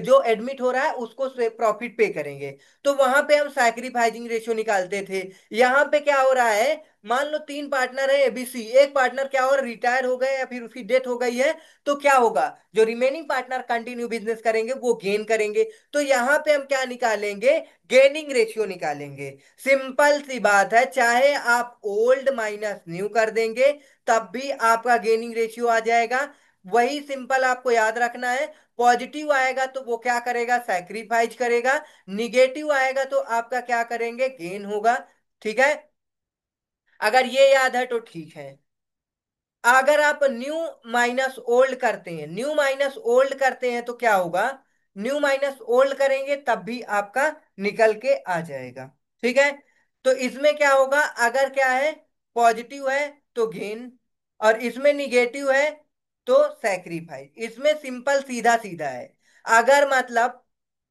जो एडमिट हो रहा है उसको प्रॉफिट पे करेंगे। तो वहां पे हम सैक्रिफाइसिंग रेशियो निकालते थे। यहाँ पे क्या हो रहा है, मान लो तीन पार्टनर है एबीसी, एक पार्टनर क्या हो रहा है, रिटायर हो गए या फिर उसकी डेथ हो गई है। तो क्या होगा, जो रिमेनिंग पार्टनर कंटिन्यू बिजनेस करेंगे वो गेन करेंगे। तो यहाँ पे हम क्या निकालेंगे, गेनिंग रेशियो निकालेंगे। सिंपल सी बात है, चाहे आप ओल्ड माइनस न्यू कर देंगे तब भी आपका गेनिंग रेशियो आ जाएगा। वही सिंपल आपको याद रखना है। पॉजिटिव आएगा तो वो क्या करेगा, सैक्रिफाइस करेगा। निगेटिव आएगा तो आपका क्या करेंगे, गेन होगा। ठीक है, अगर ये याद है तो ठीक है। अगर आप न्यू माइनस ओल्ड करते हैं, न्यू माइनस ओल्ड करते हैं तो क्या होगा, न्यू माइनस ओल्ड करेंगे तब भी आपका निकल के आ जाएगा। ठीक है, तो इसमें क्या होगा, अगर क्या है, पॉजिटिव है तो गेन, और इसमें निगेटिव है तो सैक्रिफाइस। इसमें सिंपल सीधा सीधा है। अगर मतलब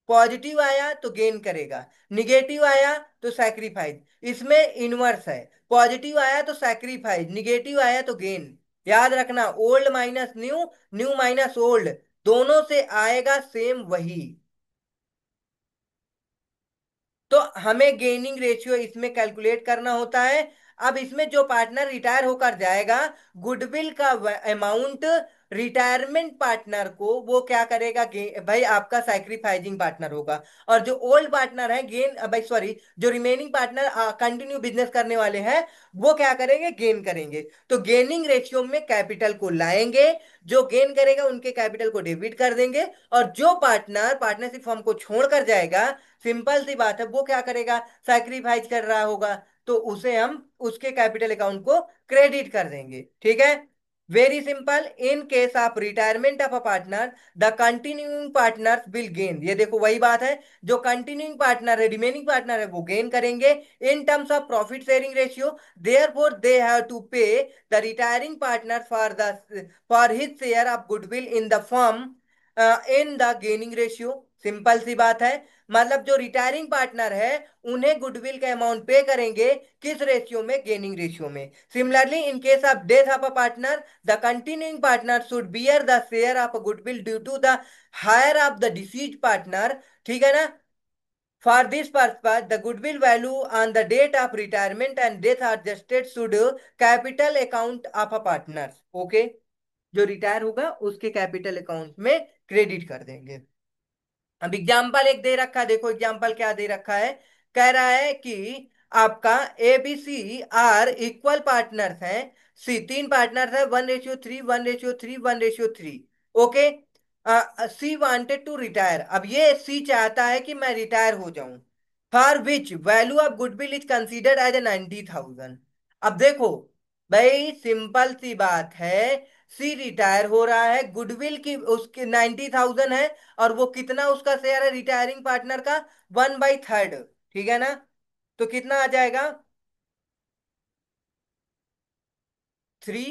पॉजिटिव आया तो गेन करेगा, निगेटिव आया तो सैक्रिफाइस। इसमें इनवर्स है, पॉजिटिव आया तो सैक्रिफाइस, निगेटिव आया तो गेन। याद रखना, old minus new, new minus old, दोनों से आएगा सेम वही। तो हमें गेनिंग रेशियो इसमें कैलकुलेट करना होता है। अब इसमें जो पार्टनर रिटायर होकर जाएगा, गुडविल का अमाउंट रिटायरमेंट पार्टनर को वो क्या करेगा, भाई आपका सैक्रिफाइसिंग पार्टनर होगा। और जो ओल्ड पार्टनर है गेन, भाई सॉरी, जो रिमेनिंग पार्टनर कंटिन्यू बिजनेस करने वाले हैं वो क्या करेंगे, गेन करेंगे। तो गेनिंग रेशियो में कैपिटल को लाएंगे, जो गेन करेगा उनके कैपिटल को डेबिट कर देंगे, और जो पार्टनर पार्टनरशिप फर्म को छोड़कर जाएगा, सिंपल सी बात है, वो क्या करेगा, सैक्रिफाइस कर रहा होगा, तो उसे हम उसके कैपिटल अकाउंट को क्रेडिट कर देंगे। ठीक है, very simple. In case of retirement of a partner, the continuing partners will gain. ये देखो वही बात है, जो कंटिन्यूइंग पार्टनर है, रिमेनिंग पार्टनर है, वो गेन करेंगे in terms of profit sharing ratio. Therefore they have to pay the retiring partner for his share of goodwill in the firm in the gaining ratio. Simple सी बात है, मतलब जो retiring partner है उन्हें गुडविल का amount पे करेंगे, किस रेशियो में, गेनिंग रेशियो में। Similarly in case of death of a partner, the continuing partner should bear the share of goodwill due to the higher of the deceased partner. ठीक है ना, for this purpose the goodwill value on the date of retirement and death adjusted should capital account of a partner. Okay, जो retire होगा उसके capital account में credit कर देंगे। अब एग्जाम्पल एक दे रखा है, देखो एग्जाम्पल क्या दे रखा है। कह रहा है कि आपका A B C are equal partners हैं। सी तीन पार्टनर्स है, 1:3, 1:3, 1:3। Okay, C wanted to retire. अब ये सी चाहता है कि मैं रिटायर हो जाऊं, for which value of goodwill is considered as a 90,000। अब देखो भाई, सिंपल सी बात है, सी रिटायर हो रहा है, गुडविल की उसकी 90,000 है, और वो कितना उसका शेयर है रिटायरिंग पार्टनर का, 1/3। ठीक है ना, तो कितना आ जाएगा, थ्री,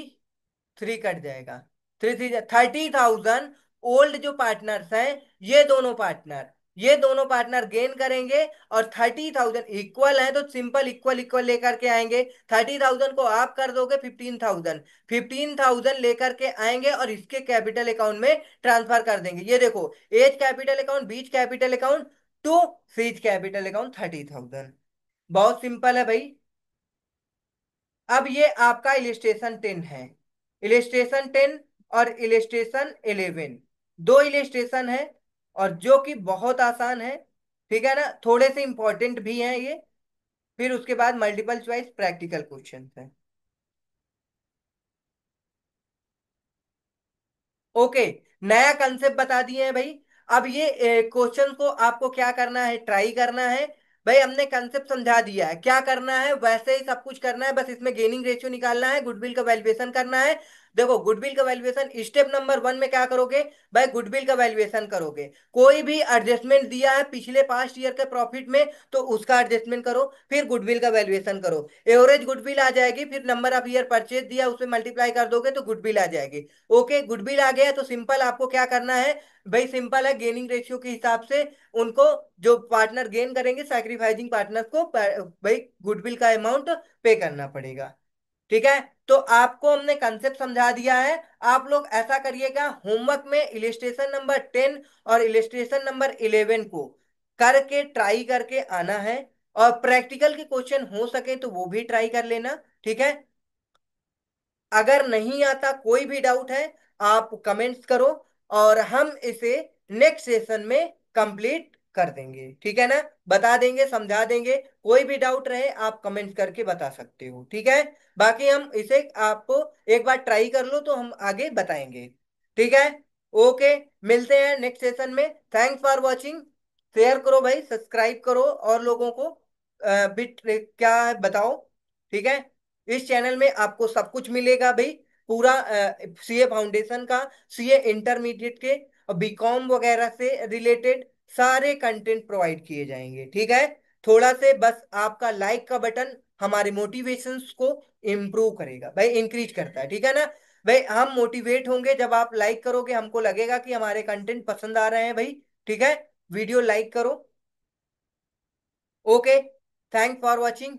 थ्री कट जाएगा, थ्री थ्री 30,000। ओल्ड जो पार्टनर्स हैं, ये दोनों पार्टनर गेन करेंगे, और 30,000 इक्वल है तो सिंपल इक्वल इक्वल लेकर के आएंगे। 30,000 को आप कर दोगे 15,000, 15,000 लेकर के आएंगे और इसके कैपिटल अकाउंट में ट्रांसफर कर देंगे। ये देखो, A's capital account, B's capital account to C's capital account 30,000। बहुत सिंपल है भाई। अब ये आपका इलिस्ट्रेशन 10 है। इलिस्ट्रेशन 10 और इलिस्ट्रेशन 11, दो इलिस्ट्रेशन है, और जो कि बहुत आसान है। ठीक है ना, थोड़े से इंपॉर्टेंट भी हैं ये। फिर उसके बाद मल्टीपल चॉइस प्रैक्टिकल क्वेश्चन है। ओके, नया कंसेप्ट बता दिए हैं भाई। अब ये क्वेश्चन को आपको क्या करना है, ट्राई करना है। भाई हमने कंसेप्ट समझा दिया है, क्या करना है वैसे ही सब कुछ करना है, बस इसमें गेनिंग रेशियो निकालना है, गुडविल का वैल्यूएशन करना है। देखो, गुडविल का वैल्यूएशन स्टेप नंबर 1 में क्या करोगे, भाई गुडविल का वैल्यूएशन करोगे। कोई भी एडजस्टमेंट दिया है पिछले पास्ट ईयर के प्रॉफिट में, तो उसका एडजस्टमेंट करो, फिर गुडविल का वैल्यूएशन करो। एवरेज गुडविल आ जाएगी, फिर नंबर ऑफ ईयर परचेज दिया उसमें मल्टीप्लाई कर दोगे तो गुडविल आ जाएगी। ओके, गुडविल आ गया, तो सिंपल आपको क्या करना है, भाई सिंपल है, गेनिंग रेशियो के हिसाब से उनको, जो पार्टनर गेन करेंगे सैक्रिफाइसिंग पार्टनर को, भाई गुडविल का अमाउंट पे करना पड़ेगा। ठीक है, तो आपको हमने कंसेप्ट समझा दिया है। आप लोग ऐसा करिएगा, होमवर्क में इलिस्ट्रेशन नंबर 10 और इलिस्ट्रेशन नंबर 11 को करके ट्राई करके आना है, और प्रैक्टिकल के क्वेश्चन हो सके तो वो भी ट्राई कर लेना। ठीक है, अगर नहीं आता, कोई भी डाउट है, आप कमेंट्स करो, और हम इसे नेक्स्ट सेशन में कंप्लीट कर देंगे। ठीक है ना, बता देंगे, समझा देंगे। कोई भी डाउट रहे आप कमेंट करके बता सकते हो। ठीक है, बाकी हम इसे आपको एक बार ट्राई कर लो तो हम आगे बताएंगे। ठीक है, ओके, मिलते हैं नेक्स्ट सेशन में। Thanks for watching. शेयर करो भाई, सब्सक्राइब करो, और लोगों को बिट क्या है बताओ। ठीक है, इस चैनल में आपको सब कुछ मिलेगा भाई, पूरा सीए फाउंडेशन का, सीए इंटरमीडिएट के और बीकॉम वगैरह से रिलेटेड सारे कंटेंट प्रोवाइड किए जाएंगे। ठीक है, थोड़ा से बस आपका लाइक का बटन हमारे मोटिवेशंस को इम्प्रूव करेगा भाई, इंक्रीज करता है। ठीक है ना भाई, हम मोटिवेट होंगे जब आप लाइक करोगे, हमको लगेगा कि हमारे कंटेंट पसंद आ रहे हैं भाई। ठीक है, वीडियो लाइक करो। Okay, thanks for watching.